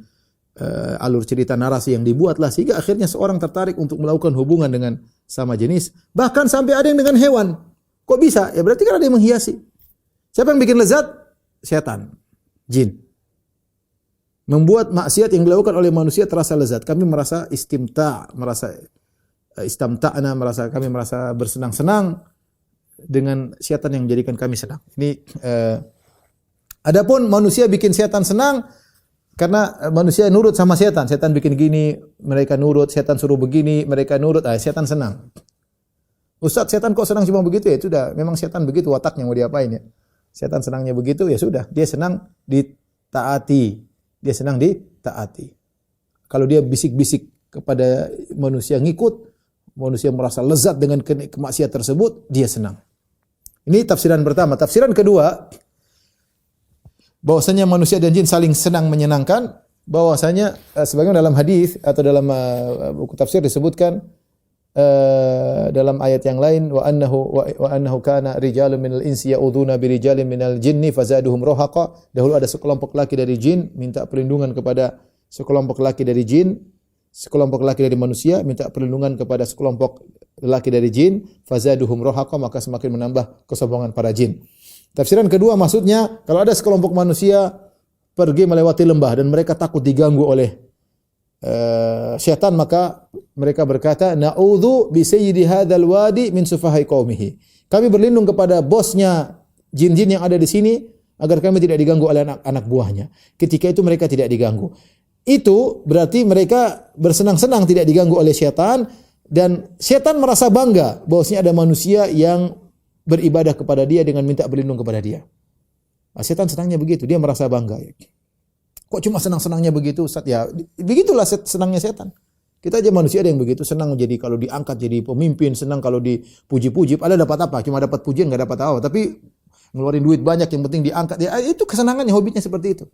alur cerita narasi yang dibuat lah, sehingga akhirnya seorang tertarik untuk melakukan hubungan dengan sama jenis, bahkan sampai ada yang dengan hewan. Kok bisa? Ya berarti kan ada yang menghiasi. Siapa yang bikin lezat? Setan. Jin. Membuat maksiat yang dilakukan oleh manusia terasa lezat. Kami merasa kami merasa bersenang-senang dengan setan yang menjadikan kami senang. Ini adapun manusia bikin setan senang karena manusia nurut sama setan. Setan bikin gini, mereka nurut. Setan suruh begini, mereka nurut. Setan senang. Ustaz, setan kok senang cuma begitu? Ya sudah, memang setan begitu wataknya, mau diapain ya. Setan senangnya begitu, ya sudah. Dia senang ditaati. Dia senang ditaati. Kalau dia bisik-bisik kepada manusia ngikut, manusia merasa lezat dengan kemaksiatan tersebut, dia senang. Ini tafsiran pertama. Tafsiran kedua, bahwasanya manusia dan jin saling senang menyenangkan, bahwasanya sebagaimana dalam hadis atau dalam buku tafsir disebutkan dalam ayat yang lain, wa annahu kana rijalun minal insi ya'udzuuna bi rijalin minal jinni fazaduhum rahaqa. Dahulu ada sekelompok laki dari jin minta perlindungan kepada sekelompok laki dari jin, sekelompok laki dari manusia minta perlindungan kepada sekelompok laki dari jin, fazaduhum rahaqa, maka semakin menambah kesombongan para jin. Tafsiran kedua maksudnya, kalau ada sekelompok manusia pergi melewati lembah dan mereka takut diganggu oleh syaitan, maka mereka berkata, na'udzu bi sayyidi hadzal wadi min sufahai qaumihi. Kami berlindung kepada bosnya jin-jin yang ada di sini agar kami tidak diganggu oleh anak-anak buahnya. Ketika itu mereka tidak diganggu. Itu berarti mereka bersenang-senang tidak diganggu oleh syaitan, dan syaitan merasa bangga bahwasanya ada manusia yang beribadah kepada dia dengan minta berlindung kepada dia. Syaitan senangnya begitu, dia merasa bangga. Kok cuma senang-senangnya begitu, Ustaz? Ya, begitulah senangnya setan. Kita aja manusia ada yang begitu, senang jadi kalau diangkat jadi pemimpin, senang kalau dipuji-puji. Ada dapat apa? Cuma dapat pujian, enggak dapat apa. Tapi ngeluarin duit banyak, yang penting diangkat. Ya, itu kesenangannya, hobinya seperti itu.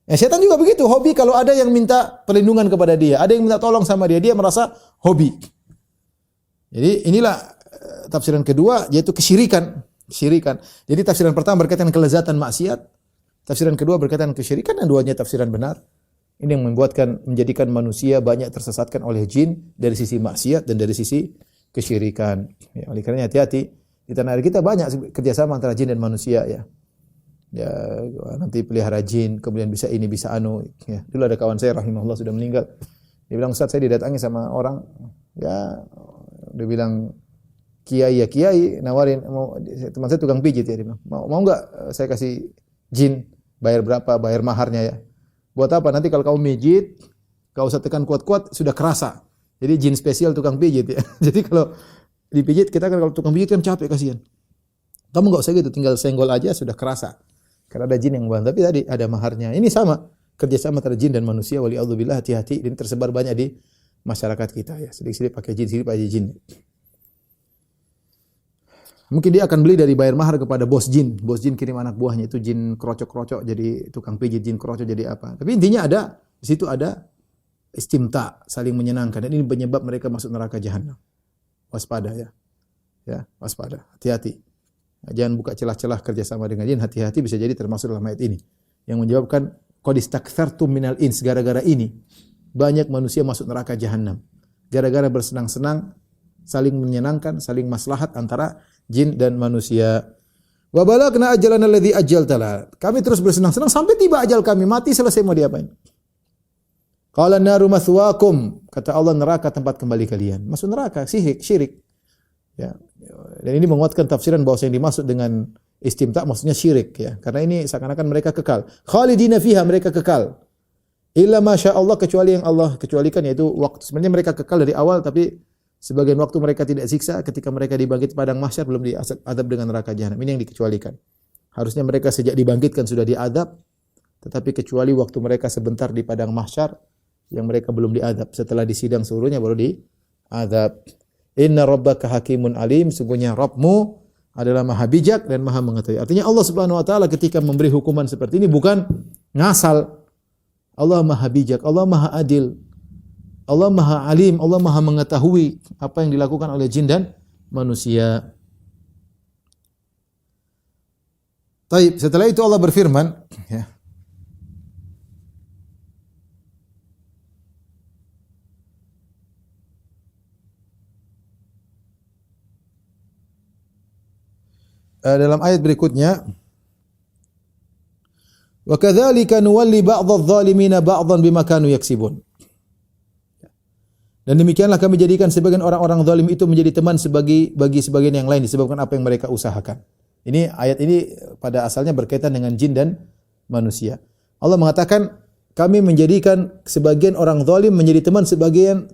Ya, setan juga begitu, hobi kalau ada yang minta perlindungan kepada dia, ada yang minta tolong sama dia, dia merasa hobi. Jadi inilah tafsiran kedua, yaitu kesyirikan. Jadi tafsiran pertama berkaitan kelezatan maksiat, tafsiran kedua berkaitan kesyirikan, dan duanya tafsiran benar. Ini yang menjadikan manusia banyak tersesatkan oleh jin dari sisi maksiat dan dari sisi kesyirikan. Ya, oleh karena hati-hati, di tanah air kita banyak kerjasama antara jin dan manusia ya. Ya, nanti pelihara jin, kemudian bisa ini, bisa anu. Ya, dulu ada kawan saya rahimahullah sudah meninggal. Dia bilang, Ustaz, saya didatangi sama orang, ya, dia bilang, kiai, nawarin, teman saya tukang pijit ya, dia bilang, mau enggak saya kasih jin, bayar berapa, bayar maharnya ya. Buat apa? Nanti kalau kamu mijit, kau usah tekan kuat-kuat, sudah kerasa. Jadi jin spesial tukang pijit ya. Jadi kalau dipijit, kita kan kalau tukang pijit kan capek, kasihan. Kamu enggak usah gitu, tinggal senggol aja sudah kerasa. Karena ada jin yang bantu, tapi tadi ada maharnya. Ini sama, kerjasama antara jin dan manusia. Wali'adzubillah, hati-hati. Ini tersebar banyak di masyarakat kita ya. Sedikit-sedikit pakai jin, sedikit pakai jin. Mungkin dia akan beli dari bayar mahar kepada bos jin. Bos jin kirim anak buahnya, itu jin krocok-krocok jadi tukang pijit, jin krocok jadi apa. Tapi intinya ada, di situ ada istimta, saling menyenangkan. Dan ini penyebab mereka masuk neraka jahanam. Waspada ya. Ya, waspada. Hati-hati. Jangan buka celah-celah kerjasama dengan jin. Hati-hati, bisa jadi termasuk dalam ayat ini. Yang menyebabkan qad istakthartum minal ins. Gara-gara ini banyak manusia masuk neraka jahanam. Gara-gara bersenang-senang, saling menyenangkan, saling maslahat antara jin dan manusia. Wa balagna ajalana alladzi ajjaltala. Kami terus bersenang-senang sampai tiba ajal kami, mati selesai mau diapain. Qala naru mathwaakum. Kata Allah, neraka tempat kembali kalian. Masuk neraka, syirik. Ya. Dan ini menguatkan tafsiran bahwa yang dimaksud dengan istimta maksudnya syirik ya. Karena ini seakan-akan mereka kekal. Khalidina fiha, mereka kekal. Illa masya Allah, kecuali yang Allah kecualikan, yaitu waktu. Sebenarnya mereka kekal dari awal, tapi sebagian waktu mereka tidak siksa ketika mereka dibangkit padang mahsyar, belum diadab dengan neraka jahanam. Ini yang dikecualikan. Harusnya mereka sejak dibangkitkan sudah diadab, tetapi kecuali waktu mereka sebentar di padang mahsyar yang mereka belum diadab. Setelah disidang seluruhnya baru diadab. Inna rabbaka hakimun alim, sungguhnya Rabbmu adalah maha bijak dan maha mengetahui. Artinya Allah Subhanahu wa taala ketika memberi hukuman seperti ini bukan ngasal. Allah maha bijak, Allah maha adil, Allah maha alim, Allah maha mengetahui apa yang dilakukan oleh jin dan manusia. Taib, setelah itu Allah berfirman, ya. Dalam ayat berikutnya, wa kadzalika nuwalli ba'dadh-dhalimina ba'dhan bima kanu yaksibun. Dan demikianlah kami jadikan sebagian orang-orang zalim itu menjadi teman bagi sebagian yang lain disebabkan apa yang mereka usahakan. Ini ayat ini pada asalnya berkaitan dengan jin dan manusia. Allah mengatakan kami menjadikan sebagian orang zalim menjadi teman sebagian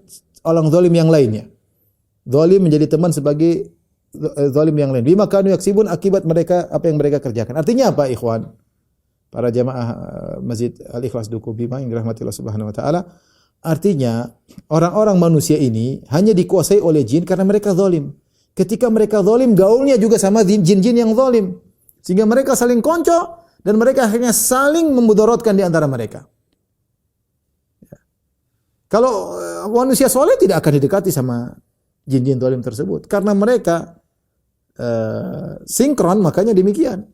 orang zalim yang lainnya. Zalim menjadi teman sebagai zalim yang lain. Bima kanu yaksibun, akibat mereka apa yang mereka kerjakan. Artinya apa, ikhwan? Para jamaah Masjid Al-Ikhlas Duku Bima yang dirahmati Allah Subhanahu wa taala. Artinya orang-orang manusia ini hanya dikuasai oleh jin karena mereka zalim. Ketika mereka zalim, gaulnya juga sama jin-jin yang zalim. Sehingga mereka saling konco dan mereka akhirnya saling memudaratkan di antara mereka. Kalau manusia soleh tidak akan didekati sama jin-jin zalim tersebut karena mereka sinkron, makanya demikian.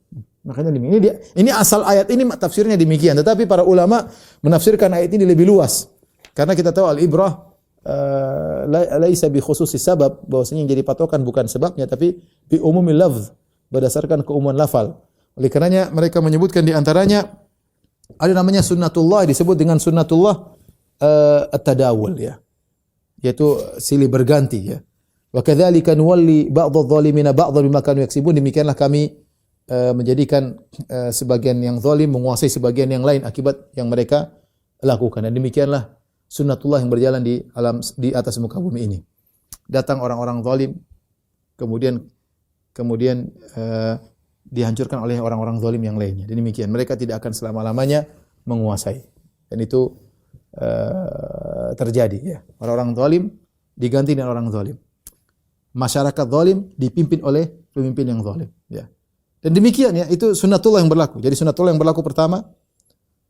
Ini asal ayat ini tafsirnya demikian, tetapi para ulama menafsirkan ayat ini lebih luas. Karena kita tahu al-ibrah laisa bi khususi sabab, bahwasanya yang jadi patokan bukan sebabnya tapi bi umumil lafz, berdasarkan keumuman lafal. Oleh karenanya mereka menyebutkan di antaranya ada namanya sunnatullah, disebut dengan sunnatullah at-tadawul ya. Yaitu silih berganti ya. Wa kadzalika nuwalli ba'dadh-dhalimina ba'dhan bima kanu yaksibun, demikianlah kami menjadikan sebagian yang zalim menguasai sebagian yang lain akibat yang mereka lakukan. Dan demikianlah sunnatullah yang berjalan di atas muka bumi ini. Datang orang-orang zalim, kemudian dihancurkan oleh orang-orang zalim yang lainnya. Dan demikian, mereka tidak akan selama-lamanya menguasai. Dan itu terjadi ya. Orang-orang zalim diganti dengan orang zalim. Masyarakat zalim dipimpin oleh pemimpin yang zalim ya. Dan demikian ya, itu sunnatullah yang berlaku. Jadi sunnatullah yang berlaku pertama,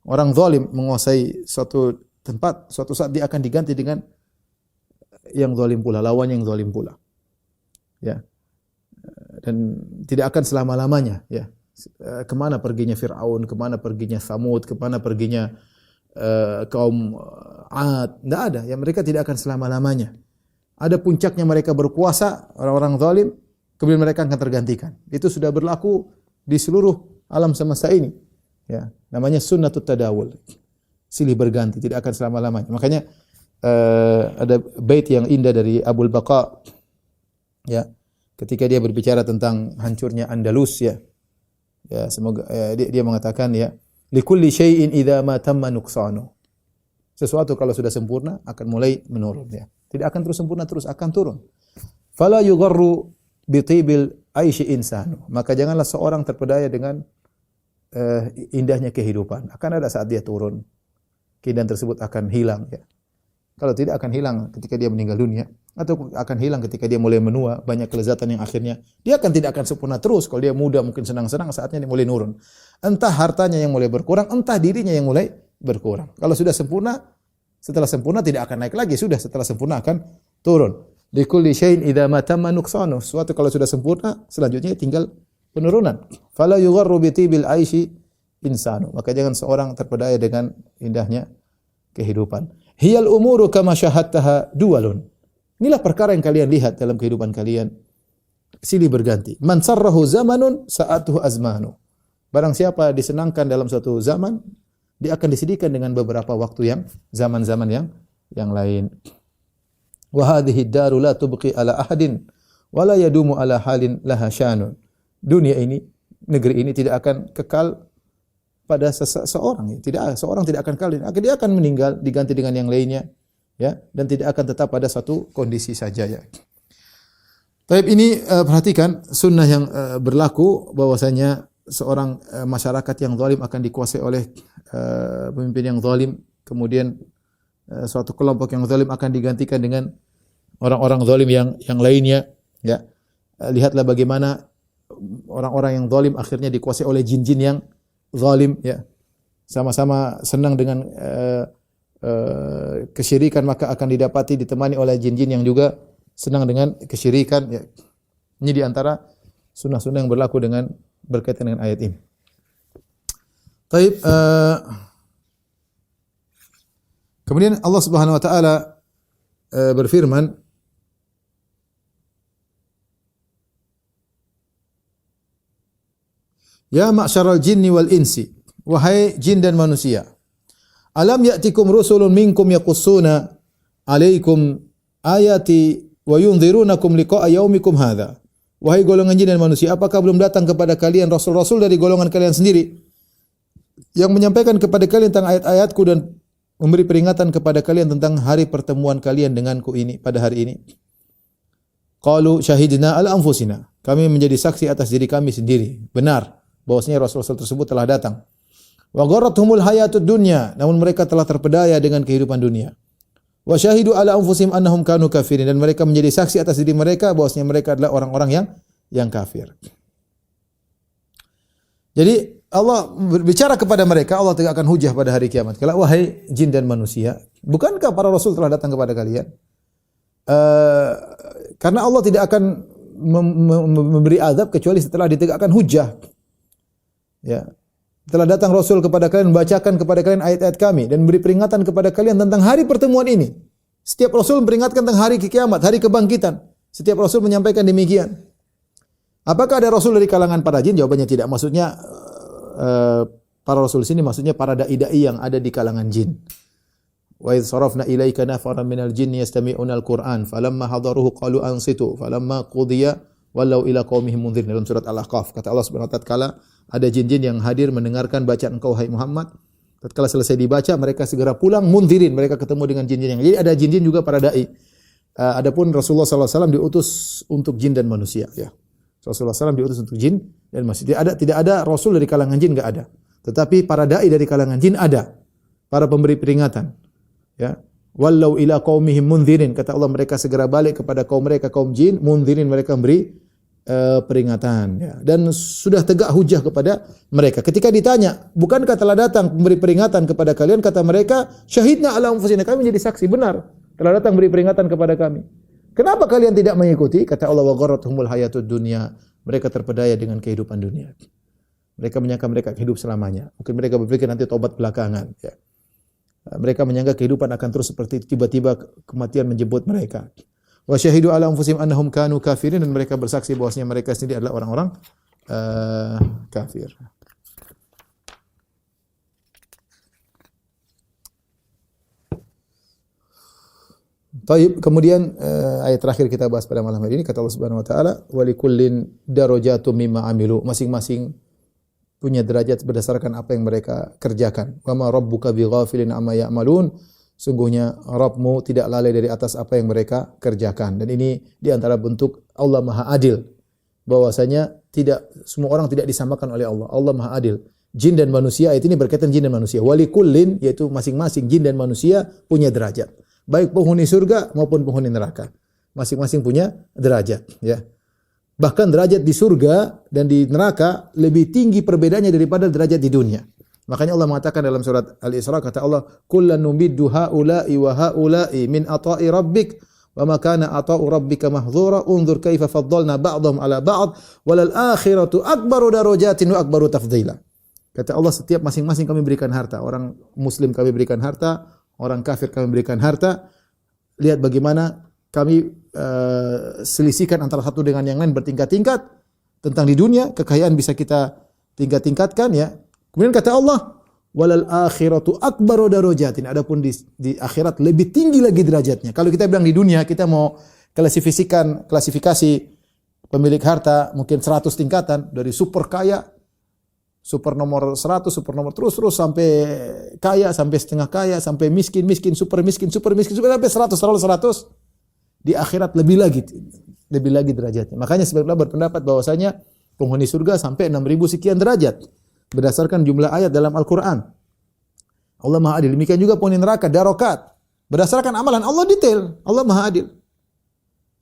orang zalim menguasai suatu tempat, suatu saat dia akan diganti dengan yang zalim pula, lawan yang zalim pula. Ya. Dan tidak akan selama-lamanya ya. Kemana perginya Fir'aun, kemana perginya Tsamud, kemana perginya kaum Ad, tidak ada. Ya, mereka tidak akan selama-lamanya. Ada puncaknya mereka berkuasa, orang-orang zalim, kemudian mereka akan tergantikan. Itu sudah berlaku di seluruh alam semesta ini. Ya, namanya sunnatut tadawul. Silih berganti, tidak akan selama-lamanya. Makanya ada bait yang indah dari Abul Baqa, ya, ketika dia berbicara tentang hancurnya Andalus, ya. Ya, semoga dia mengatakan ya, likulli syai'in idza ma tamma nuqsanu. Sesuatu kalau sudah sempurna akan mulai menurun ya. Tidak akan terus sempurna, terus akan turun. Fala yugharru bi tibil aisy insanu. Maka janganlah seorang terpedaya dengan indahnya kehidupan. Akan ada saat dia turun. Keindahan tersebut akan hilang ya. Kalau tidak akan hilang ketika dia meninggal dunia, atau akan hilang ketika dia mulai menua, banyak kelezatan yang akhirnya dia tidak akan sempurna terus. Kalau dia muda mungkin senang-senang, saatnya dia mulai nurun. Entah hartanya yang mulai berkurang, entah dirinya yang mulai berkurang. Kalau sudah sempurna, setelah sempurna tidak akan naik lagi, sudah setelah sempurna akan turun. Likulli syai'in idza ma tamma nuqsanu. Suatu kalau sudah sempurna, selanjutnya tinggal penurunan. Fala yugharru bi tibil aisy insanu. Maka jangan seorang terpedaya dengan indahnya kehidupan. Hiyal umuru kama syahadtaha duwalun. Inilah perkara yang kalian lihat dalam kehidupan kalian. Silih berganti. Man sarrahu zamanun sa'atuhu azmanu. Barang siapa disenangkan dalam suatu zaman, dia akan disedihkan dengan beberapa waktu yang zaman-zaman yang lain. Wa hadhihi ad-daru la tubqi ala ahadin wa la yadumu ala halin laha syanun. Dunia ini, negeri ini tidak akan kekal pada seorang, seorang tidak akan kekal, dia akan meninggal diganti dengan yang lainnya, ya, dan tidak akan tetap pada satu kondisi saja ya. Taib ini perhatikan sunnah yang berlaku bahwasanya seorang masyarakat yang zalim akan dikuasai oleh pemimpin yang zalim, kemudian suatu kelompok yang zalim akan digantikan dengan orang-orang zalim yang lainnya, ya. Lihatlah bagaimana orang-orang yang zalim akhirnya dikuasai oleh jin-jin yang zalim ya. Sama-sama senang dengan kesyirikan, maka akan didapati ditemani oleh jin-jin yang juga senang dengan kesyirikan ya. Ini di antara sunnah-sunnah yang berlaku dengan berkaitan dengan ayat ini. Taib kemudian Allah Subhanahu wa taala berfirman, ya ma'syaral jinni wal insi, wahai jin dan manusia. Alam ya'tikum rusulun minkum yaqussuna alaikum ayati wa yunzirunakum liqa'a yaumikum hadza. Wahai golongan jin dan manusia, apakah belum datang kepada kalian rasul-rasul dari golongan kalian sendiri yang menyampaikan kepada kalian tentang ayat-ayatku dan memberi peringatan kepada kalian tentang hari pertemuan kalian denganku ini pada hari ini? Qalu syahidna ala anfusina. Kami menjadi saksi atas diri kami sendiri. Benar bahwasanya rasul-rasul tersebut telah datang. Wa gharrathumul hayatud dunya, namun mereka telah terpedaya dengan kehidupan dunia. Wa syahidu ala anfusihim annahum kanu kafirin, dan mereka menjadi saksi atas diri mereka bahwasanya mereka adalah orang-orang yang kafir. Jadi Allah berbicara kepada mereka, Allah tegakkan hujah pada hari kiamat. Kalau wahai jin dan manusia, bukankah para rasul telah datang kepada kalian? Karena Allah tidak akan memberi azab kecuali setelah ditegakkan hujah. Ya, telah datang Rasul kepada kalian, membacakan kepada kalian ayat-ayat kami dan beri peringatan kepada kalian tentang hari pertemuan ini. Setiap Rasul memperingatkan tentang hari kiamat, hari kebangkitan. Setiap Rasul menyampaikan demikian. Apakah ada Rasul dari kalangan para jin? Jawabannya tidak. Maksudnya para Rasul di sini maksudnya para dai-dai yang ada di kalangan jin. Wa idz sarafna ilaika nafaran minal jinni yastami'una al-Qur'an falamma hadaruhu qalu ansitu falamma qudiya walau ila qaumihim mundzirin. Dalam surat Al-Ahqaf kata Allah Subhanahu wa taala, ada jin-jin yang hadir mendengarkan bacaan engkau hai Muhammad. Tatkala selesai dibaca mereka segera pulang mundzirin, mereka ketemu dengan jin-jin yang. Jadi ada jin-jin juga para dai. Adapun Rasulullah sallallahu alaihi wasallam diutus untuk jin dan manusia ya. Rasulullah SAW diutus untuk jin dan manusia. Tidak ada rasul dari kalangan jin, enggak ada. Tetapi para dai dari kalangan jin ada. Para pemberi peringatan. Ya. Wallau ila qaumihim mundzirin, kata Allah mereka segera balik kepada kaum mereka kaum jin, mundzirin mereka memberi peringatan ya. Dan sudah tegak hujah kepada mereka. Ketika ditanya, bukankah telah datang memberi peringatan kepada kalian? Kata mereka, syahidna ala anfusina, kami menjadi saksi benar telah datang beri peringatan kepada kami. Kenapa kalian tidak mengikuti? Kata Allah, wa gharratuhumul hayatud dunya. Mereka terpedaya dengan kehidupan dunia. Mereka menyangka mereka hidup selamanya. Mungkin mereka berpikir nanti tobat belakangan ya. Mereka menyangka kehidupan akan terus seperti itu, tiba-tiba kematian menjemput mereka. Wa syahidu ala anfusihim annahum kanu kafirin, dan mereka bersaksi bahwasanya mereka sendiri adalah orang-orang kafir. Taib, kemudian ayat terakhir kita bahas pada malam hari ini, kata Allah Subhanahu wa taala, wa likullin darajatum mimma amilu, masing-masing punya derajat berdasarkan apa yang mereka kerjakan. Wa ma rabbuka bighafilin amma ya'malun, sungguhnya Rabbmu tidak lalai dari atas apa yang mereka kerjakan. Dan ini di antara bentuk Allah Maha Adil, bahwasanya tidak semua orang tidak disamakan oleh Allah. Allah Maha Adil. Jin dan manusia, ayat ini berkaitan jin dan manusia. Wa likullin, yaitu masing-masing jin dan manusia punya derajat. Baik penghuni surga maupun penghuni neraka. Masing-masing punya derajat, ya. Bahkan derajat di surga dan di neraka lebih tinggi perbedaannya daripada derajat di dunia. Makanya Allah mengatakan dalam surat Al-Isra, kata Allah, kullan numiddu haula'i wa haula'i min ata'i rabbik wa ma kana ata'u rabbika mahdzura unzur kaifa faddalna ba'dahum 'ala ba'd walal akhiratu akbaru darajatin wa akbaru tafdila. Kata Allah, setiap masing-masing kami berikan harta. Orang muslim kami berikan harta, orang kafir kami berikan harta. Lihat bagaimana kami selisihkan antara satu dengan yang lain bertingkat-tingkat. Tentang di dunia kekayaan bisa kita tingkat-tingkatkan ya. Kemudian kata Allah, walal akhiratu akbaru darajatin. Adapun di akhirat lebih tinggi lagi derajatnya. Kalau kita bilang di dunia kita mau klasifikasi pemilik harta mungkin 100 tingkatan, dari super kaya, super nomor 100, super nomor terus sampai kaya, sampai setengah kaya, sampai miskin, super miskin, sampai 100, terlalu 100. Di akhirat lebih lagi derajatnya. Makanya sebagian ulama berpendapat bahwasanya penghuni surga sampai 6.000 sekian derajat berdasarkan jumlah ayat dalam Al-Qur'an. Allah Maha Adil. Demikian juga penghuni neraka darokat berdasarkan amalan. Allah detail. Allah Maha Adil.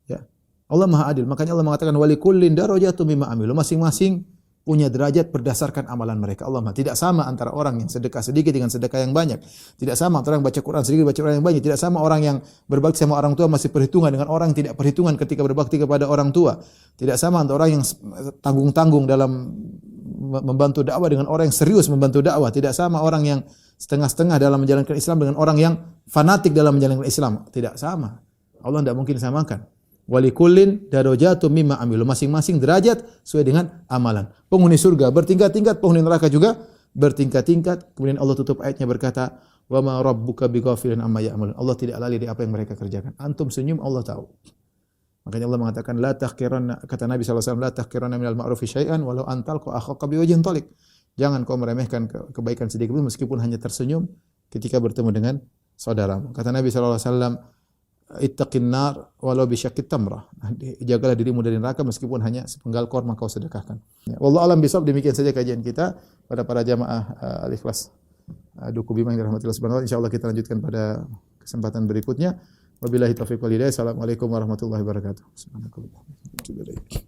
Ya. Allah Maha Adil. Makanya Allah mengatakan walikullin darajatum mimma amilu. Masing-masing punya derajat berdasarkan amalan mereka. Allah tidak sama antara orang yang sedekah sedikit dengan sedekah yang banyak. Tidak sama antara orang yang baca Quran sedikit baca Quran yang banyak. Tidak sama orang yang berbakti sama orang tua masih perhitungan dengan orang yang tidak perhitungan ketika berbakti kepada orang tua. Tidak sama antara orang yang tanggung-tanggung dalam membantu dakwah dengan orang yang serius membantu dakwah. Tidak sama orang yang setengah-setengah dalam menjalankan Islam dengan orang yang fanatik dalam menjalankan Islam. Tidak sama. Allah tidak mungkin samakan. Walikullin darajatum mimma amilu, masing-masing derajat sesuai dengan amalan. Penghuni surga bertingkat-tingkat, penghuni neraka juga bertingkat-tingkat. Kemudian Allah tutup ayatnya berkata, wa ma rabbuka bighafilin amma ya'malun. Allah tidak lalai dari apa yang mereka kerjakan. Antum senyum, Allah tahu. Makanya Allah mengatakan la tahqiranna, kata Nabi sallallahu alaihi wasallam, la tahqiranna minal ma'rufi syai'an walau antalqa akhaka biwajhin thaliq. Jangan kau meremehkan kebaikan sedikit pun meskipun hanya tersenyum ketika bertemu dengan saudaramu. Kata Nabi sallallahu alaihi wasallam, ittaqin nar walau bisyaqqit tamrah. Jagalah dirimu dari neraka meskipun hanya sepenggal korma kau sedekahkan. Ya, wallahu alam bisawab. Demikian saja kajian kita pada para jamaah Al-Ikhlas Duku Bima yang dirahmati Allah Subhanahu wa taala. Insyaallah kita lanjutkan pada kesempatan berikutnya. Wabillahi taufiq wal hidayah. Assalamualaikum warahmatullahi wabarakatuh. Subhanallah.